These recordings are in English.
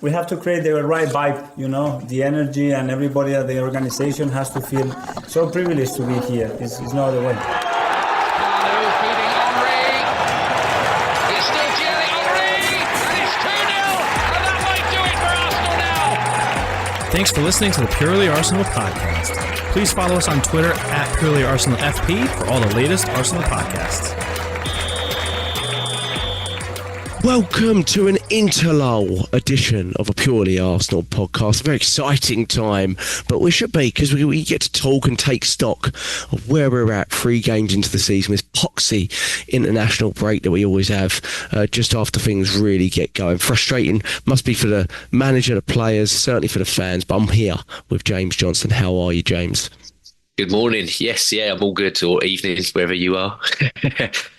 we have to create the right vibe, the energy, and everybody at the organization has to feel so privileged to be here. It's no other way. Thanks for listening to the Purely Arsenal podcast. Please follow us on Twitter at Purely Arsenal FP for all the latest Arsenal podcasts. Welcome to an interlull edition of a Purely Arsenal podcast. A very exciting time, but we should be, because we get to talk and take stock of where we're at 3 games into the season, this poxy international break that we always have just after things really get going. Frustrating, must be for the manager, the players, certainly for the fans, but I'm here with James Johnstone. How are you, James? Good morning. Yes, I'm all good, or evening, wherever you are.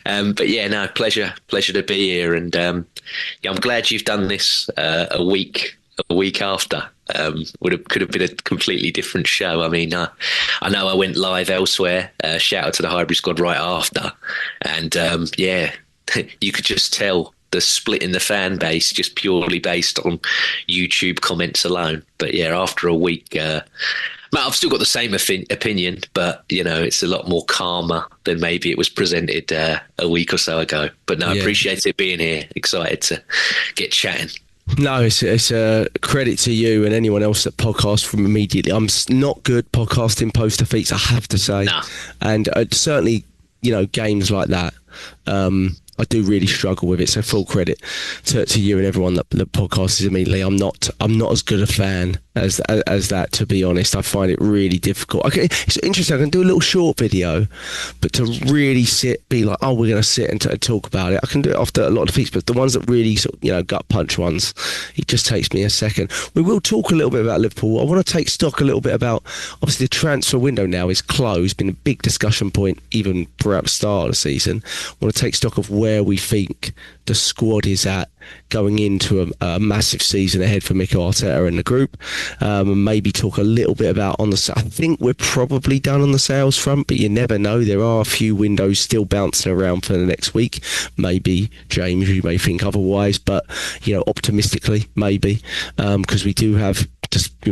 But yeah, no, pleasure to be here, and I'm glad you've done this a week after. Could have been a completely different show. I mean, I know I went live elsewhere. Shout out to the Highbury squad right after, and you could just tell the split in the fan base just purely based on YouTube comments alone. But yeah, after a week. I've still got the same opinion, but, it's a lot more calmer than maybe it was presented a week or so ago. But no, I appreciate it being here. Excited to get chatting. No, it's a credit to you and anyone else that podcasts from immediately. I'm not good podcasting post defeats, I have to say. No. And certainly, games like that, I do really struggle with it. So full credit to you and everyone that podcasts immediately. I'm not as good a fan as that, to be honest. I find it really difficult. Okay, it's interesting. I can do a little short video, but to really be like, we're going to sit and talk about it. I can do it after a lot of defeats, but the ones that really sort of, gut punch ones, it just takes me a second. We will talk a little bit about Liverpool. I want to take stock a little bit about, obviously the transfer window now is closed, been a big discussion point even throughout the start of the season. I want to take stock of where we think the squad is at going into a massive season ahead for Mikel Arteta and the group, and maybe talk a little bit about I think we're probably done on the sales front, but you never know. There are a few windows still bouncing around for the next week. Maybe, James, you may think otherwise, but optimistically maybe, because we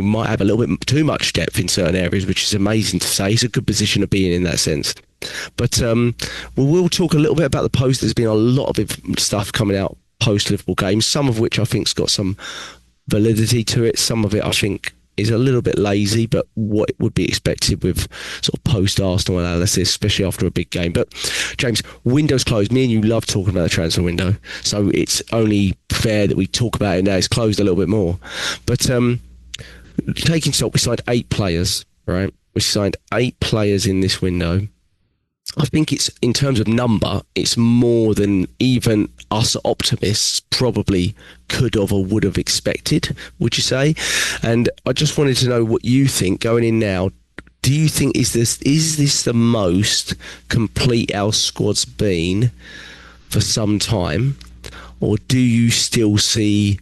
might have a little bit too much depth in certain areas, which is amazing to say. It's a good position to be in that sense. But we'll talk a little bit about the post. There's been a lot of stuff coming out post-Liverpool games, some of which I think's got some validity to it. Some of it I think is a little bit lazy, but what would be expected with sort of post-Arsenal analysis, especially after a big game. But James, window's closed. Me and you love talking about the transfer window, so it's only fair that we talk about it now. It's closed a little bit more. But taking stock, we signed 8 players, right? We signed 8 players in this window. I think it's, in terms of number, it's more than even us optimists probably could have or would have expected, would you say? And I just wanted to know what you think going in now. Do you think is this the most complete our squad's been for some time, or do you still see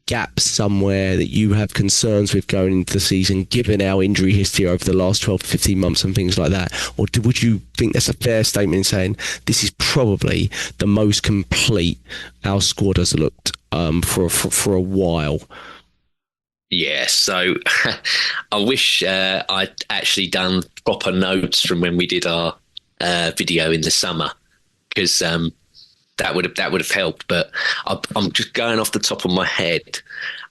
gaps somewhere that you have concerns with going into the season, given our injury history over the last 12 to 15 months and things like that? Or would you think that's a fair statement in saying this is probably the most complete our squad has looked for a while? Yeah, so I wish I'd actually done proper notes from when we did our video in the summer, because that would have helped. But I'm just going off the top of my head.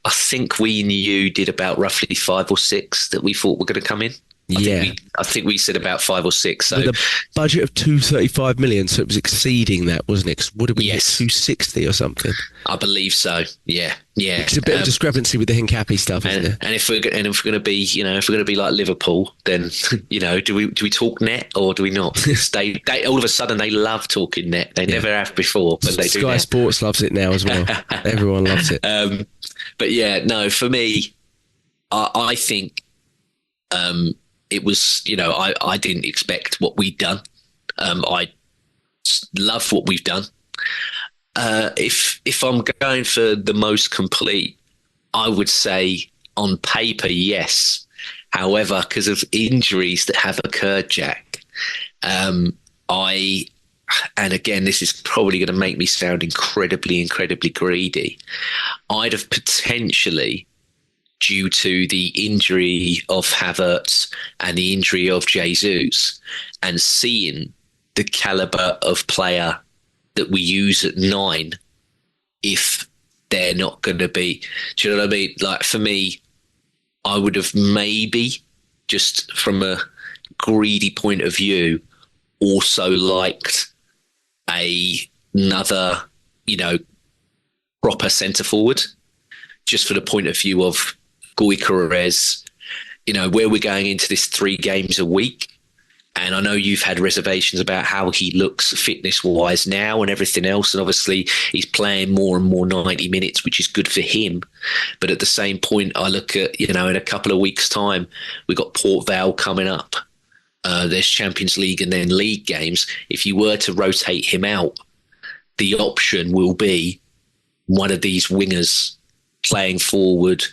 I think we and you did about roughly 5 or 6 that we thought were going to come in. I think we said about 5 or 6. So with a budget of 235 million, so it was exceeding that, wasn't it? Would have been 260 or something. I believe so. Yeah. It's a bit of discrepancy with the Hincapi stuff, isn't it? And if we're going to be, if we're going to be like Liverpool, then do we talk net or do we not? they all of a sudden they love talking net. They never have before, but they do. Sky Sports loves it now as well. Everyone loves it. But yeah, no, for me, I think. It was, I didn't expect what we'd done. I love what we've done. If I'm going for the most complete, I would say on paper, yes. However, because of injuries that have occurred, Jack, I and again, this is probably going to make me sound incredibly greedy, I'd have potentially, due to the injury of Havertz and the injury of Jesus, and seeing the calibre of player that we use at 9, if they're not going to be, do you know what I mean? Like, for me, I would have maybe, just from a greedy point of view, also liked another, proper centre forward, just for the point of view of Gyökeres, where we're going into this 3 games a week. And I know you've had reservations about how he looks fitness-wise now and everything else. And obviously he's playing more and more 90 minutes, which is good for him. But at the same point, I look at, in a couple of weeks' time, we've got Port Vale coming up. There's Champions League and then league games. If you were to rotate him out, the option will be one of these wingers playing forward,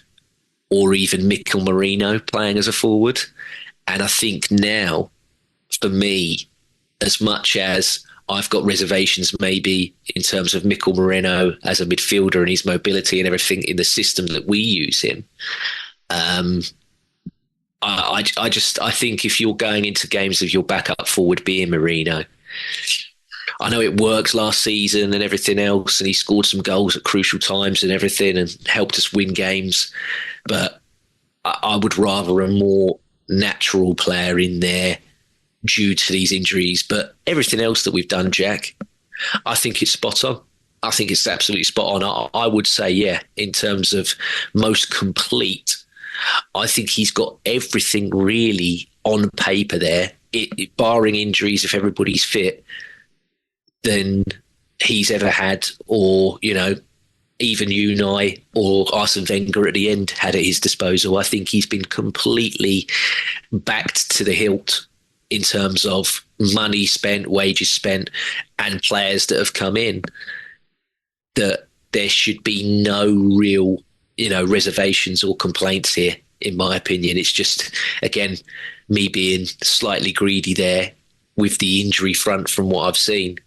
or even Mikel Merino playing as a forward. And I think now, for me, as much as I've got reservations maybe in terms of Mikel Merino as a midfielder and his mobility and everything in the system that we use him, I think if you're going into games with your backup forward being Merino, I know it worked last season and everything else, and he scored some goals at crucial times and everything and helped us win games, but I would rather a more natural player in there due to these injuries. But everything else that we've done, Jack, I think it's spot on. I think it's absolutely spot on. I would say, yeah, in terms of most complete, I think he's got everything really on paper there. Barring injuries, if everybody's fit, than he's ever had, or, even Unai or Arsene Wenger at the end had at his disposal. I think he's been completely backed to the hilt in terms of money spent, wages spent, and players that have come in, that there should be no real, reservations or complaints here, in my opinion. It's just, again, me being slightly greedy there with the injury front from what I've seen,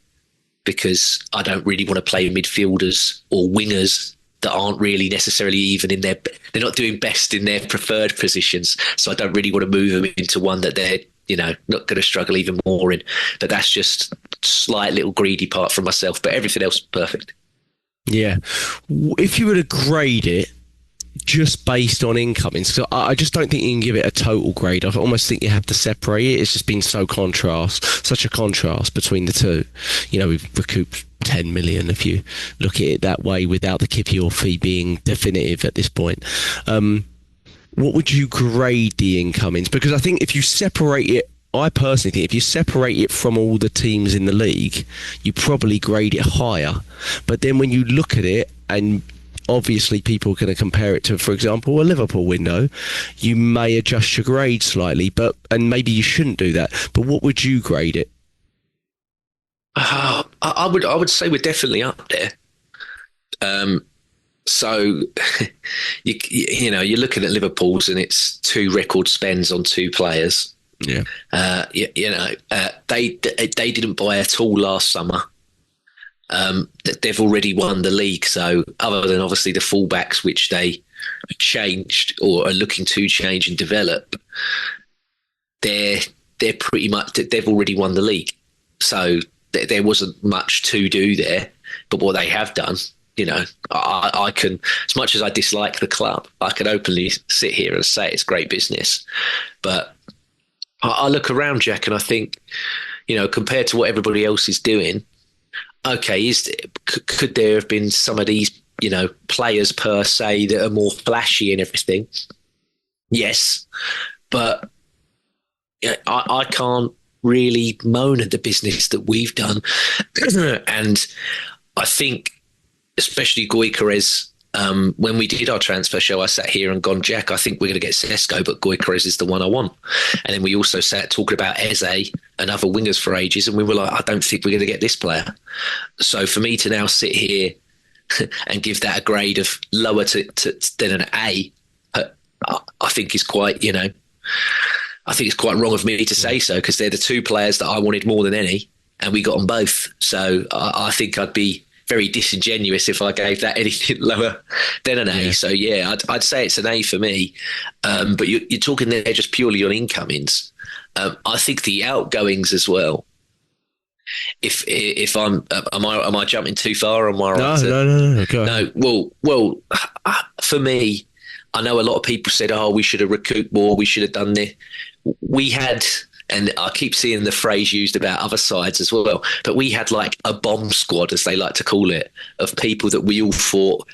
because I don't really want to play midfielders or wingers that aren't really necessarily even they're not doing best in their preferred positions. So I don't really want to move them into one that they're, not going to struggle even more in. But that's just slight little greedy part from myself, but everything else perfect. Yeah. If you were to grade it just based on incomings, so I just don't think you can give it a total grade. I almost think you have to separate it. It's just been such a contrast between the two. We've recouped 10 million if you look at it that way, without the Kipior fee being definitive at this point. What would you grade the incomings? Because I think if you separate it, I personally think if you separate it from all the teams in the league, you probably grade it higher. But then when you look at it, and obviously people are going to compare it to, for example, a Liverpool window, you may adjust your grade slightly, and maybe you shouldn't do that. But what would you grade it? I would say we're definitely up there. So you're looking at Liverpool's, and it's 2 record spends on 2 players. Yeah. They didn't buy at all last summer. They've already won the league. So other than obviously the fullbacks, which they changed or are looking to change and develop, they're pretty much, they've already won the league. So there wasn't much to do there. But what they have done, I can, as much as I dislike the club, I can openly sit here and say it's great business. But I look around, Jack, and I think, compared to what everybody else is doing, okay, could there have been some of these, players per se that are more flashy and everything? Yes, but I can't really moan at the business that we've done. And I think, especially Gyökeres, when we did our transfer show, I sat here and gone, Jack, I think we're going to get Sesko, but Gyökeres is the one I want. And then we also sat talking about Eze and other wingers for ages, and we were like, I don't think we're going to get this player. So for me to now sit here and give that a grade of lower than an A, I think is quite, I think it's quite wrong of me to say so, because they're the 2 players that I wanted more than any. and we got them both. So I think I'd be very disingenuous if I gave that anything lower than an A. So I'd say it's an A for me. But you're talking there just purely on incomings. I think the outgoings as well. If am I jumping too far? Am I right? No. Go ahead. No. Well, for me, I know a lot of people said, "Oh, we should have recouped more. We should have done this." We had. And I keep seeing the phrase used about other sides as well. But we had like a bomb squad, as they like to call it, of people that we all thought,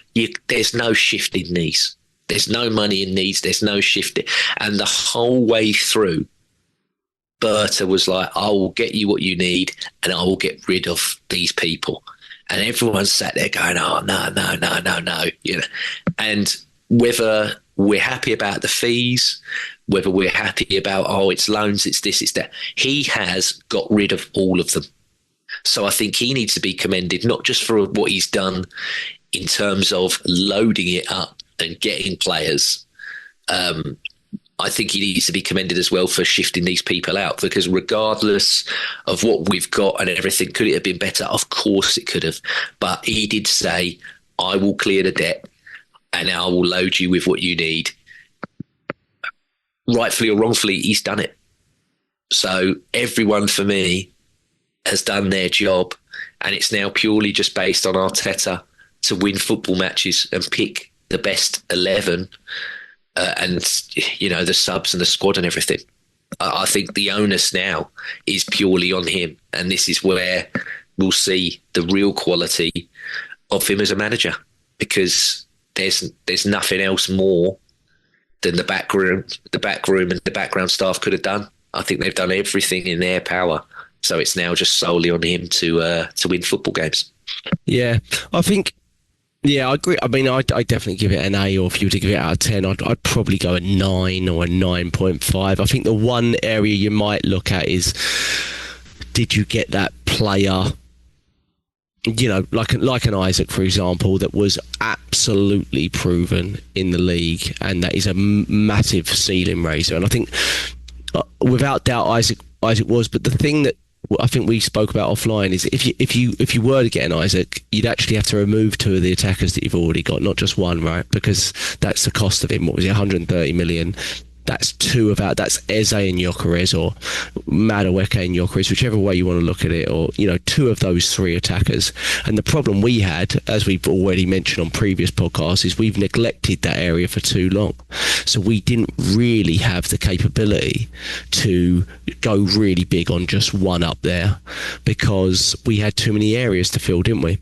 there's no shifting these. There's no money in these. There's no shifting. And the whole way through, Berta was like, I will get you what you need and I will get rid of these people. And everyone sat there going, oh, no. You know, and whether we're happy about the fees, whether we're happy about, it's loans, it's this, it's that, he has got rid of all of them. So I think he needs to be commended, not just for what he's done in terms of loading it up and getting players. I think he needs to be commended as well for shifting these people out, because regardless of what we've got and everything, could it have been better? Of course it could have. But he did say, I will clear the debt and I will load you with what you need. Rightfully or wrongfully, he's done it. So everyone for me has done their job, and it's now purely just based on Arteta to win football matches and pick the best 11 and, you know, the subs and the squad and everything. I think the onus now is purely on him, and this is where we'll see the real quality of him as a manager, because there's nothing else more than the back room and the background staff could have done. I think they've done everything in their power. So it's now just solely on him to win football games. Yeah, I think. Yeah, I agree. I mean, I definitely give it an A, or if you were to give it out of 10, I'd probably go a 9 or a 9.5. I think the one area you might look at is, did you get that player, you know, like an Isaac, for example, that was absolutely proven in the league, and that is a massive ceiling raiser. And I think, without doubt, Isaac was. But the thing that I think we spoke about offline is, if you were to get an Isaac, you'd actually have to remove 2 of the attackers that you've already got, not just one, right? Because that's the cost of him. What was it, 130 million? That's 2 of our. That's Eze and Gyökeres, or Madueke and Gyökeres, whichever way you want to look at it, or, you know, 2 of those 3 attackers. And the problem we had, as we've already mentioned on previous podcasts, is we've neglected that area for too long. So we didn't really have the capability to go really big on just one up there, because we had too many areas to fill, didn't we?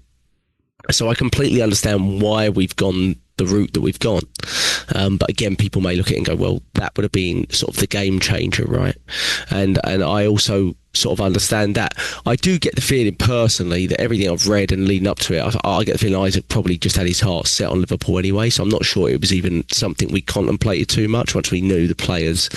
So I completely understand why we've gone the route that we've gone. But again, people may look at it and go, well, that would have been sort of the game changer, right? And I also sort of understand that. I do get the feeling personally that everything I've read and leading up to it, I get the feeling Isaac probably just had his heart set on Liverpool anyway, so I'm not sure it was even something we contemplated too much. Once we knew the player's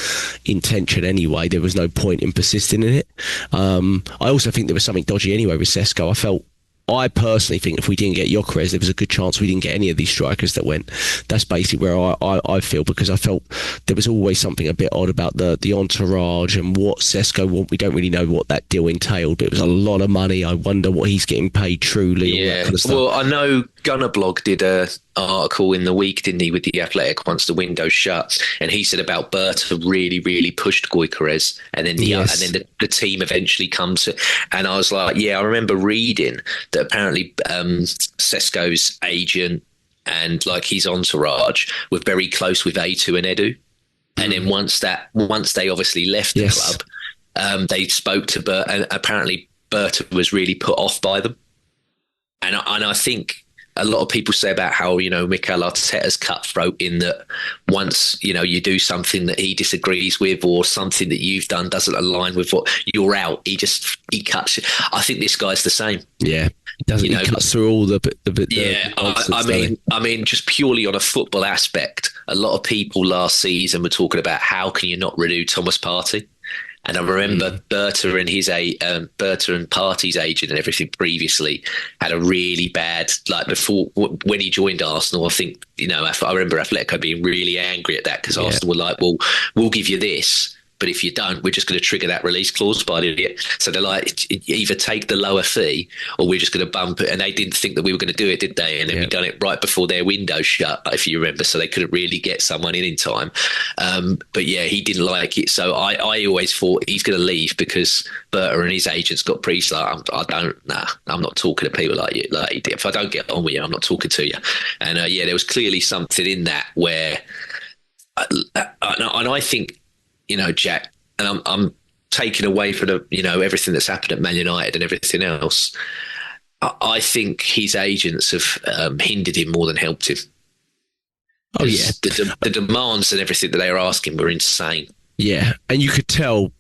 intention anyway, there was no point in persisting in it. I also think there was something dodgy anyway with Sesko. I personally think if we didn't get Gyökeres, there was a good chance we didn't get any of these strikers that went. That's basically where I feel, because I felt there was always something a bit odd about the entourage and what Sesko want. We don't really know what that deal entailed, but it was a lot of money. I wonder what he's getting paid truly. Yeah, all that kind of stuff. Well, I know Gunnerblog did a article in the week, didn't he, with the Athletic once the window shut, and he said about Berta really, really pushed Gyökeres, and then the team eventually comes to, and I was like, yeah, I remember reading that apparently Sesko's agent and like his entourage were very close with A2 and Edu, and then once they obviously left the club, they spoke to Berta, and apparently Berta was really put off by them, and I think a lot of people say about how, you know, Mikel Arteta's cutthroat, in that once, you know, you do something that he disagrees with, or something that you've done doesn't align with what you're out, he cuts. I think this guy's the same. Yeah, he cuts through all the I mean, just purely on a football aspect, a lot of people last season were talking about how can you not renew Thomas Partey. And I remember Berta and Partey's agent and everything previously had a really bad, like before, when he joined Arsenal, I think, you know, I remember Atletico being really angry at that, because Arsenal were like, well, we'll give you this, but if you don't, we're just going to trigger that release clause by the idiot. So they're like, either take the lower fee or we're just going to bump it. And they didn't think that we were going to do it, did they? And then we done it right before their window shut, if you remember, so they couldn't really get someone in time. But yeah, he didn't like it. So I always thought he's going to leave because Berta and his agents got preached like, I'm not talking to people like you. Like, if I don't get on with you, I'm not talking to you. And there was clearly something in that where, and I think, Jack, and I'm taking away from everything that's happened at Man United and everything else. I think his agents have hindered him more than helped him. Oh yeah, the demands and everything that they were asking were insane. Yeah, and you could tell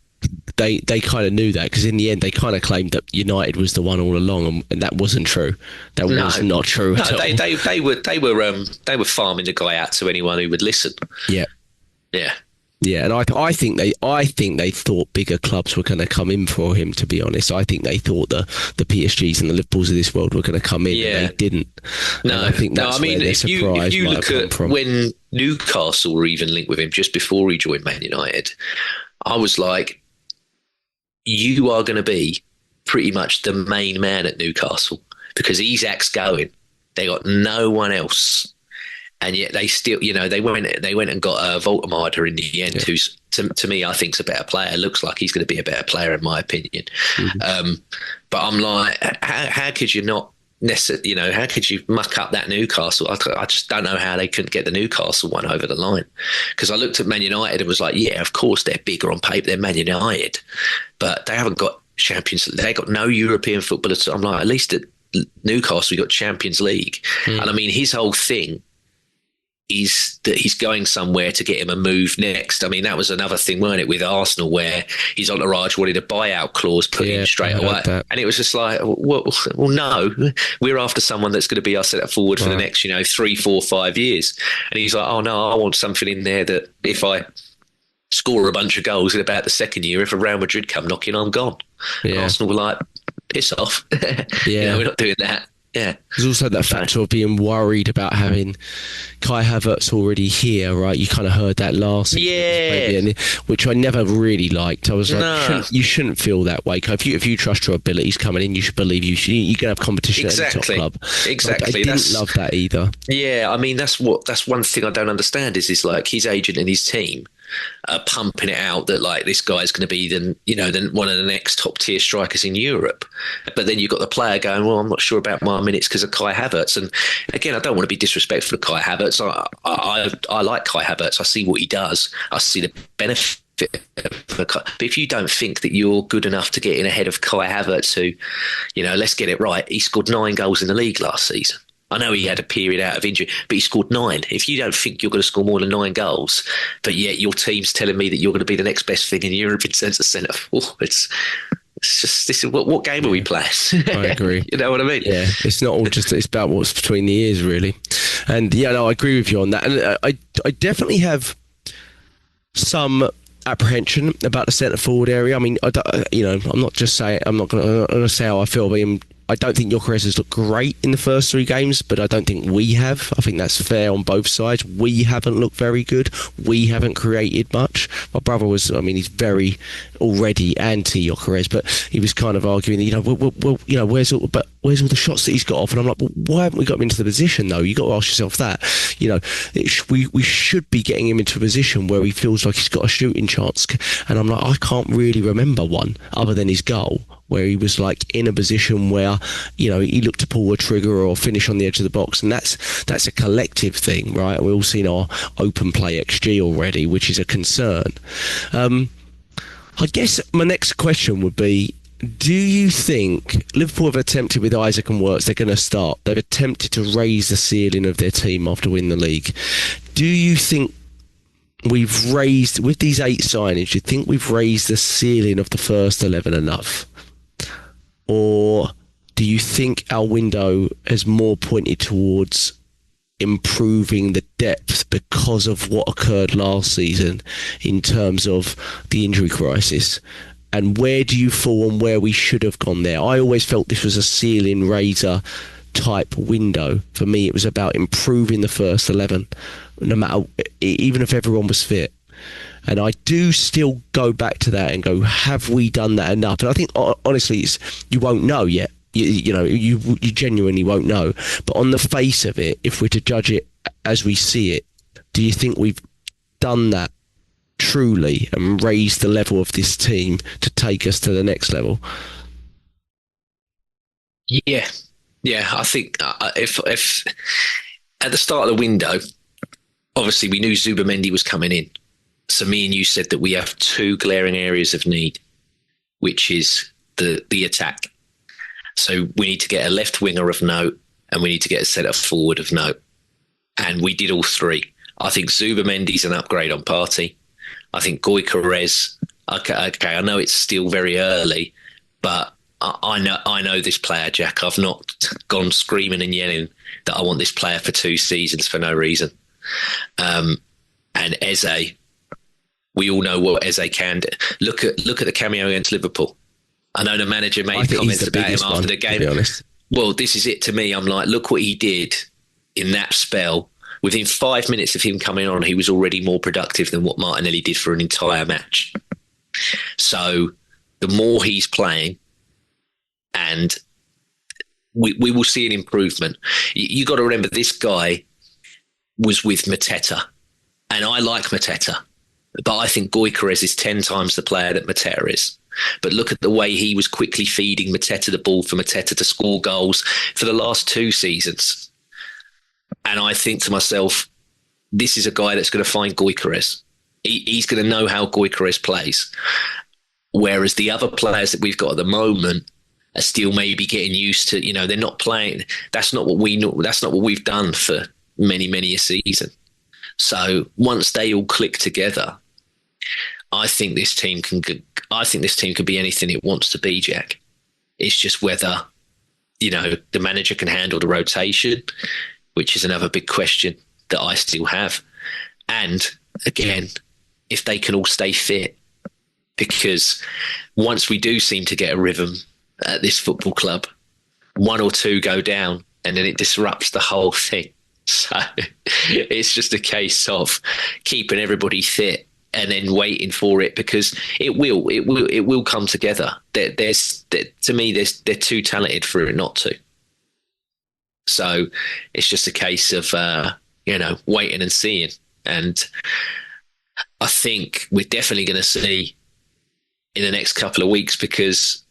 they kind of knew that, because in the end they kind of claimed that United was the one all along, and that wasn't true. That was not true at all. They were farming the guy out to anyone who would listen. Yeah. Yeah, and I think they thought bigger clubs were going to come in for him. To be honest, I think they thought the PSGs and the Liverpools of this world were going to come in. Yeah. And they didn't. No, and I think that's where their surprise if you look at when Newcastle were even linked with him just before he joined Man United, I was like, you are going to be pretty much the main man at Newcastle, because Isak's going. They got no one else. And yet they still, they went and got Voltemada in the end, who's, to me, I think is a better player. Looks like he's going to be a better player, in my opinion. Mm-hmm. But I'm like, how could you not necessarily, how could you muck up that Newcastle? I just don't know how they couldn't get the Newcastle one over the line. Because I looked at Man United and was like, yeah, of course they're bigger on paper than Man United, but they haven't got Champions League. They got no European football at all. I'm like, at least at Newcastle we got Champions League. And I mean, his whole thing is that he's going somewhere to get him a move next. I mean, that was another thing, weren't it, with Arsenal, where his entourage wanted a buyout clause put in straight away. And it was just like, well, no, we're after someone that's going to be our centre forward for the next, 3, 4, 5 years. And he's like, oh no, I want something in there that if I score a bunch of goals in about the second year, if a Real Madrid come knocking, I'm gone. And Arsenal were like, piss off. We're not doing that. Yeah. There's also that factor of being worried about having Kai Havertz already here, right? You kind of heard that last season, which I never really liked. I was like, you shouldn't feel that way. If you trust your abilities coming in, you should believe you can have competition at the top club. Exactly. I didn't love that either. Yeah, I mean, that's one thing I don't understand is like his agent and his team pumping it out that like this guy's going to be one of the next top tier strikers in Europe, but then you've got the player going, well, I'm not sure about my minutes because of Kai Havertz. And again, I don't want to be disrespectful to Kai Havertz. I like Kai Havertz. I see what he does. I see the benefit. But if you don't think that you're good enough to get in ahead of Kai Havertz, who, let's get it right, he scored 9 goals in the league last season. I know he had a period out of injury, but he scored 9. If you don't think you're going to score more than 9 goals, but yet your team's telling me that you're going to be the next best thing in Europe in terms of centre forward, it's just, this is what game are we playing? I agree. You know what I mean? Yeah, it's not all just, it's about what's between the ears, really. And I agree with you on that. And I definitely have some apprehension about the centre forward area. I mean, I'm not going to say how I feel about him. I don't think Gyökeres has looked great in the first 3 games, but I don't think we have. I think that's fair on both sides. We haven't looked very good. We haven't created much. My brother he's very already anti Gyökeres, but he was kind of arguing, where's all the shots that he's got off? And I'm like, well, why haven't we got him into the position though? You got to ask yourself that. We should be getting him into a position where he feels like he's got a shooting chance. And I'm like, I can't really remember one other than his goal, where he was like in a position where, he looked to pull a trigger or finish on the edge of the box. And that's a collective thing, right? We've all seen our open play XG already, which is a concern. I guess my next question would be, do you think Liverpool have attempted with Isak and Wirtz, they're going to start? They've attempted to raise the ceiling of their team after winning the league. Do you think we've raised, with these 8 signings, do you think we've raised the ceiling of the first 11 enough? Or do you think our window has more pointed towards improving the depth because of what occurred last season in terms of the injury crisis? And where do you fall on where we should have gone there? I always felt this was a ceiling raiser type window. For me, it was about improving the first 11, no matter, even if everyone was fit. And I do still go back to that and go, have we done that enough? And I think, honestly, you won't know yet. You genuinely won't know. But on the face of it, if we're to judge it as we see it, do you think we've done that truly and raised the level of this team to take us to the next level? Yeah. I think if at the start of the window, obviously we knew Zubamendi was coming in. So me and you said that we have two glaring areas of need, which is the attack. So we need to get a left winger of note, and we need to get a centre forward of note. And we did all three. I think Zubamendi's an upgrade on Partey. I think Gyökeres, okay, I know it's still very early, but I know this player, Jack. I've not gone screaming and yelling that I want this player for 2 seasons for no reason. And Eze, we all know what Eze can do. Look at the cameo against Liverpool. I know the manager made comments about him after the game. To be honest. Well, this is it to me. I'm like, look what he did in that spell. Within 5 minutes of him coming on, he was already more productive than what Martinelli did for an entire match. So the more he's playing, and we will see an improvement. You got to remember, this guy was with Mateta, and I like Mateta, but I think Gyökeres is 10 times the player that Mateta is. But look at the way he was quickly feeding Mateta the ball for Mateta to score goals for the last 2 seasons. And I think to myself, this is a guy that's going to find Gyökeres. He's going to know how Gyökeres plays. Whereas the other players that we've got at the moment are still maybe getting used to, they're not playing. That's not what we know. That's not what we've done for many, many a season. So once they all click together, I think this team can be anything it wants to be, Jack. It's just whether, the manager can handle the rotation, which is another big question that I still have. And again, if they can all stay fit, because once we do seem to get a rhythm at this football club, 1 or 2 go down and then it disrupts the whole thing. So it's just a case of keeping everybody fit and then waiting for it, because it will come together. To me, they're too talented for it not to. So it's just a case of waiting and seeing. And I think we're definitely going to see in the next couple of weeks, because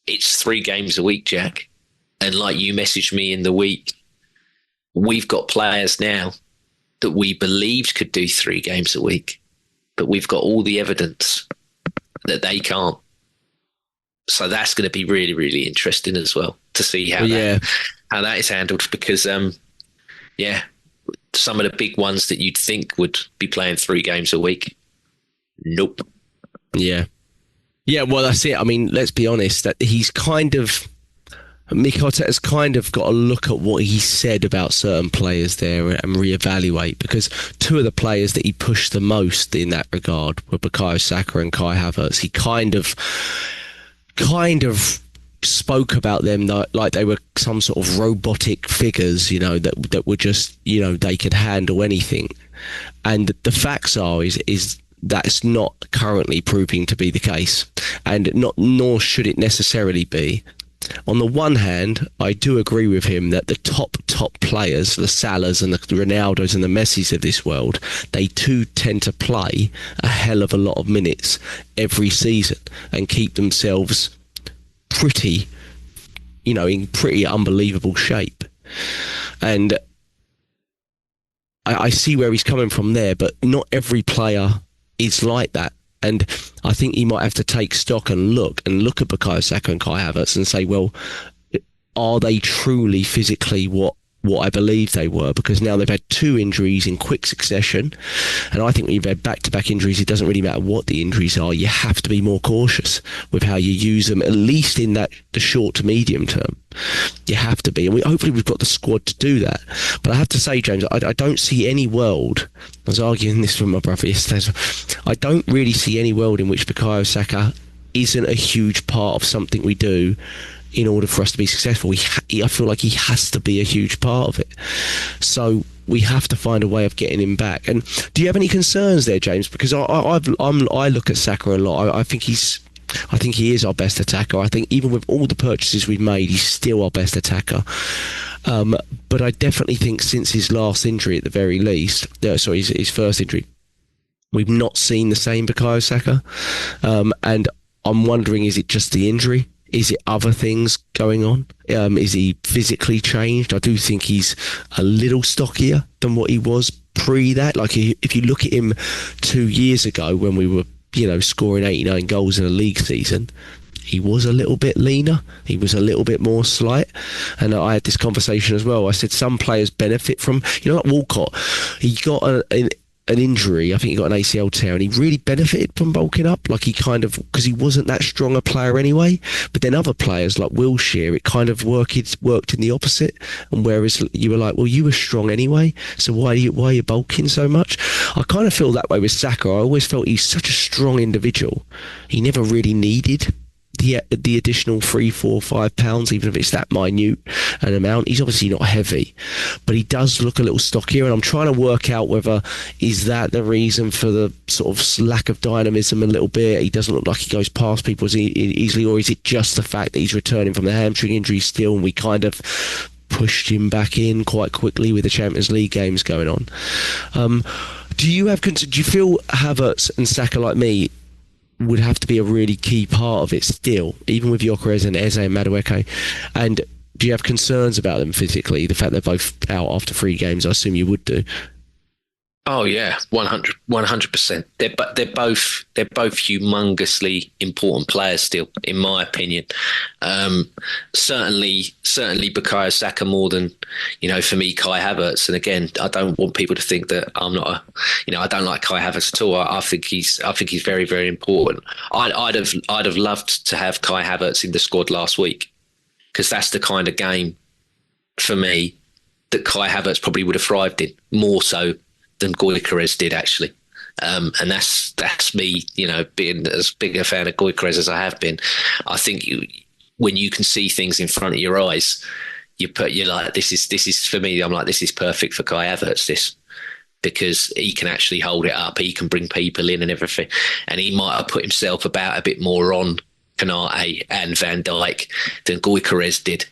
it's 3 games a week, Jack. And like you messaged me in the week, we've got players now that we believed could do 3 games a week, but we've got all the evidence that they can't. So that's going to be really, really interesting as well to see how that is handled, because some of the big ones that you'd think would be playing 3 games a week, nope. Yeah, well, that's it. I mean, let's be honest, that Mikel Arteta's kind of got to look at what he said about certain players there and reevaluate, because 2 of the players that he pushed the most in that regard were Bukayo Saka and Kai Havertz. He kind of spoke about them like they were some sort of robotic figures, that were just, they could handle anything. And the facts is that's not currently proving to be the case, and nor should it necessarily be. On the one hand, I do agree with him that the top players, the Salahs and the Ronaldos and the Messis of this world, they too tend to play a hell of a lot of minutes every season and keep themselves pretty, in pretty unbelievable shape. And I see where he's coming from there, but not every player is like that. And I think he might have to take stock and look at Bukayo Saka and Kai Havertz and say, well, are they truly physically what I believe they were? Because now they've had 2 injuries in quick succession, and I think when you've had back-to-back injuries, it doesn't really matter what the injuries are. You have to be more cautious with how you use them, at least in the short to medium term. You have to be, and hopefully we've got the squad to do that. But I have to say, James, I don't see any world. I was arguing this with my brother yesterday. I don't really see any world in which Bukayo Saka isn't a huge part of something we do in order for us to be successful. I feel like he has to be a huge part of it. So we have to find a way of getting him back. And do you have any concerns there, James? Because I look at Saka a lot. I think he is our best attacker. I think even with all the purchases we've made, he's still our best attacker. But I definitely think since his last injury, at the very least, his first injury, we've not seen the same Bukayo Saka. And I'm wondering, is it just the injury? Is it other things going on? Is he physically changed? I do think he's a little stockier than what he was pre that. Like, if you look at him 2 years ago when we were, scoring 89 goals in a league season, he was a little bit leaner. He was a little bit more slight. And I had this conversation as well. I said some players benefit from, like Walcott. He got an injury. I think he got an ACL tear, and he really benefited from bulking up. Like, because he wasn't that strong a player anyway. But then other players like Wilshere, it kind of worked in the opposite. And whereas you were like, well, you were strong anyway, so why are you bulking so much? I kind of feel that way with Saka. I always felt he's such a strong individual. He never really needed the additional 3, 4, 5 pounds, even if it's that minute an amount. He's obviously not heavy, but he does look a little stockier, and I'm trying to work out whether is that the reason for the sort of lack of dynamism a little bit. He doesn't look like he goes past people as easily, or is it just the fact that he's returning from the hamstring injury still, and we kind of pushed him back in quite quickly with the Champions League games going on? Do you feel Havertz and Saka, like me, would have to be a really key part of it still, even with Gyökeres and Eze and Madueke? And do you have concerns about them physically? The fact they're both out after 3 games, I assume you would do. Oh yeah, 100%. They're both humongously important players still, in my opinion. Certainly Bukayo Saka more than, for me, Kai Havertz. And again, I don't want people to think that I'm not I don't like Kai Havertz at all. I think he's very, very important. I'd have loved to have Kai Havertz in the squad last week, because that's the kind of game for me that Kai Havertz probably would have thrived in, more so than Gyökeres did, actually. And that's me, being as big a fan of Gyökeres as I have been. I think when you can see things in front of your eyes, you're like, this is for me, I'm like, this is perfect for Kai Havertz, because he can actually hold it up. He can bring people in and everything. And he might have put himself about a bit more on Konate and Van Dijk than Gyökeres did.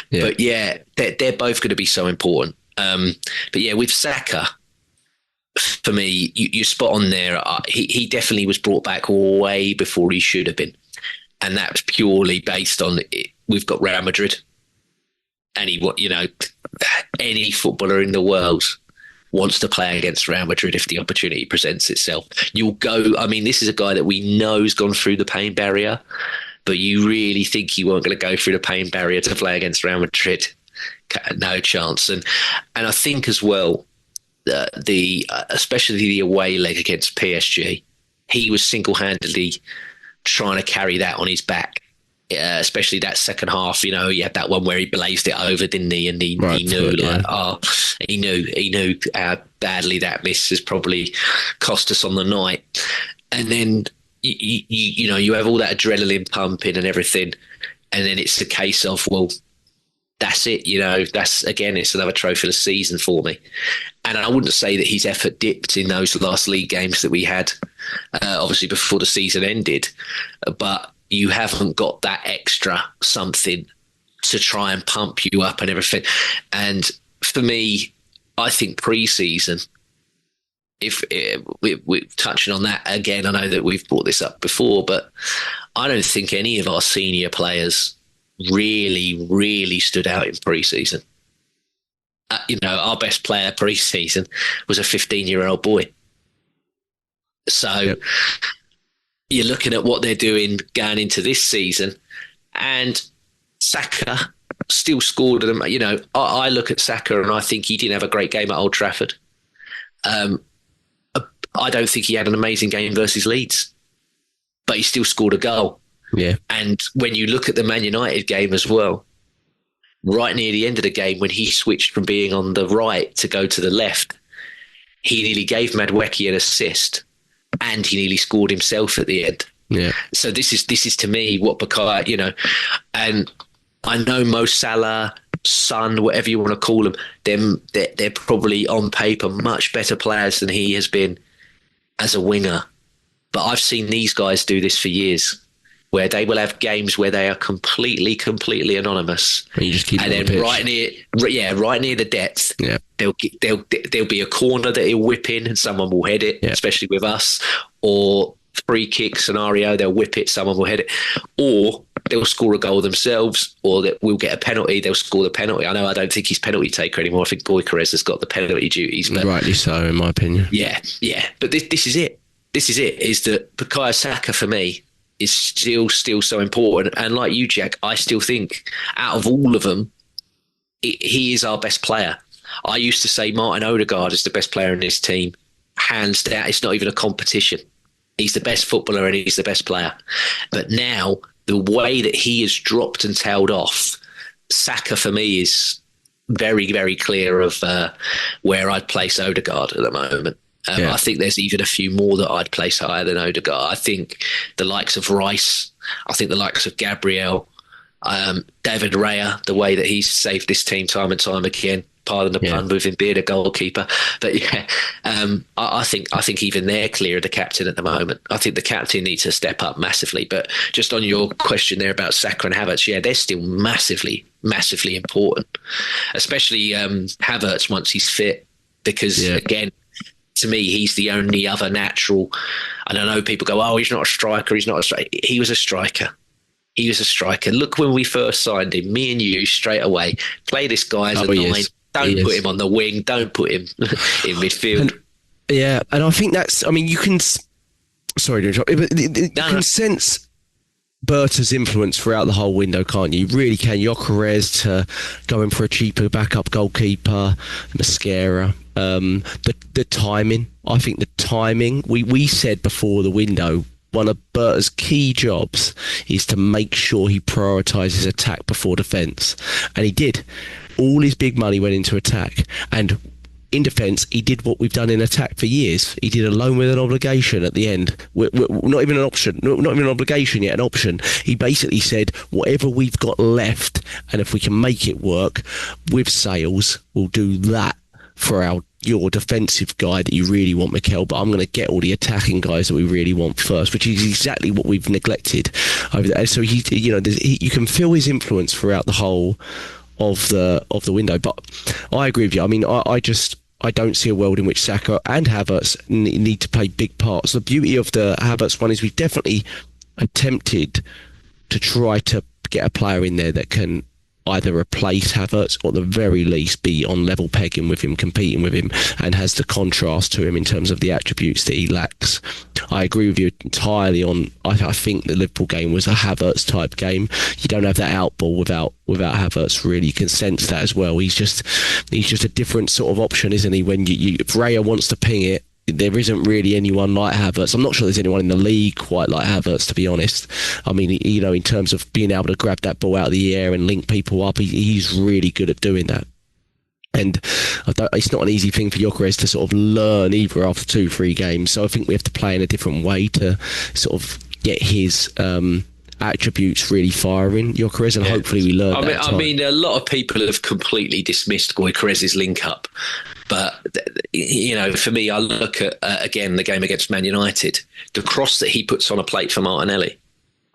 Yeah. But yeah, they're both going to be so important. But yeah, with Saka, for me, you're spot on there. He definitely was brought back way before he should have been. And that's purely based on we've got Real Madrid. And any footballer in the world wants to play against Real Madrid if the opportunity presents itself. You'll go. I mean, this is a guy that we know has gone through the pain barrier, but you really think he weren't going to go through the pain barrier to play against Real Madrid? No chance. And I think as well, especially the away leg against PSG, he was single-handedly trying to carry that on his back, especially that second half. He had that one where he blazed it over, didn't he? And he knew how badly that miss has probably cost us on the night. And then you have all that adrenaline pumping and everything, and then it's a case of, well, that's it. It's another trophy of the season for me. And I wouldn't say that his effort dipped in those last league games that we had, obviously before the season ended, but you haven't got that extra something to try and pump you up and everything. And for me, I think pre-season, if we're touching on that again, I know that we've brought this up before, but I don't think any of our senior players really, really stood out in pre-season. Our best player pre-season was a 15-year-old boy. So you're looking at what they're doing going into this season, and Saka still scored them. I look at Saka and I think he didn't have a great game at Old Trafford. I don't think he had an amazing game versus Leeds, but he still scored a goal. Yeah. And when you look at the Man United game as well, right near the end of the game, when he switched from being on the right to go to the left, he nearly gave Madueke an assist, and he nearly scored himself at the end. Yeah. So this is to me what Bukayo, and I know Mo Salah, Son, whatever you want to call them, they're probably on paper much better players than he has been as a winger. But I've seen these guys do this for years, where they will have games where they are completely anonymous, and you just keep and on then the right near the depth, yeah, there'll be a corner that he'll whip in, and someone will head it, especially with us, or free kick scenario, they'll whip it, someone will head it, or they'll score a goal themselves, or that we'll get a penalty, they'll score the penalty. I know I don't think he's penalty taker anymore. I think Gyökeres has got the penalty duties. But rightly so, in my opinion. Yeah. But this is it. Is that Bukayo Saka for me is still so important. And like you, Jack, I still think out of all of them, he is our best player. I used to say Martin Odegaard is the best player in this team. Hands down, it's not even a competition. He's the best footballer and he's the best player. But now, the way that he has dropped and tailed off, Saka for me is very, very clear of where I'd place Odegaard at the moment. I think there's even a few more that I'd place higher than Odegaard. I think the likes of Rice, I think the likes of Gabriel, David Raya, the way that he's saved this team time and time again, pardon the pun, with him being a goalkeeper. But I think even they're clear of the captain at the moment. I think the captain needs to step up massively. But just on your question there about Saka and Havertz, they're still massively important, especially Havertz once he's fit, because again, to me, he's the only other natural. And I know people go, "Oh, he's not a striker. He's not a striker." He was a striker. Look, when we first signed him, me and you straight away play this guy as a 9. Don't put him on the wing. Don't put him in midfield. And I think that's. I mean, you can. Sorry to interrupt, but you can sense Berta's influence throughout the whole window, can't you? You really can. Gyökeres to going for a cheaper backup goalkeeper, Mascara. The timing. I think the timing. We said before the window, one of Berta's key jobs is to make sure he prioritises attack before defence, and he did. All his big money went into attack, and in defence, he did what we've done in attack for years. He did a loan with an obligation at the end. Not even an option, not even an obligation yet, an option. He basically said, whatever we've got left, and if we can make it work with sales, we'll do that for your defensive guy that you really want, Mikel, but I'm going to get all the attacking guys that we really want first, which is exactly what we've neglected over there. So you can feel his influence throughout the whole of the window. But I agree with you. I mean, I don't see a world in which Saka and Havertz need to play big parts. The beauty of the Havertz one is we've definitely attempted to try to get a player in there that can either replace Havertz or at the very least be on level pegging with him, competing with him, and has the contrast to him in terms of the attributes that he lacks. I agree with you entirely on. I think the Liverpool game was a Havertz type game. You don't have that out ball without Havertz. Really, you can sense that as well. He's just a different sort of option, isn't he? When if Raya wants to ping it, there isn't really anyone like Havertz. I'm not sure there's anyone in the league quite like Havertz, to be honest. I mean, in terms of being able to grab that ball out of the air and link people up, he's really good at doing that. And it's not an easy thing for Gyökeres to sort of learn either after 2-3 games. So I think we have to play in a different way to sort of get his attributes really firing, Gyökeres, and hopefully we learn that. I mean, a lot of people have completely dismissed Gyökeres' link-up. But, for me, I look at, again, the game against Man United, the cross that he puts on a plate for Martinelli.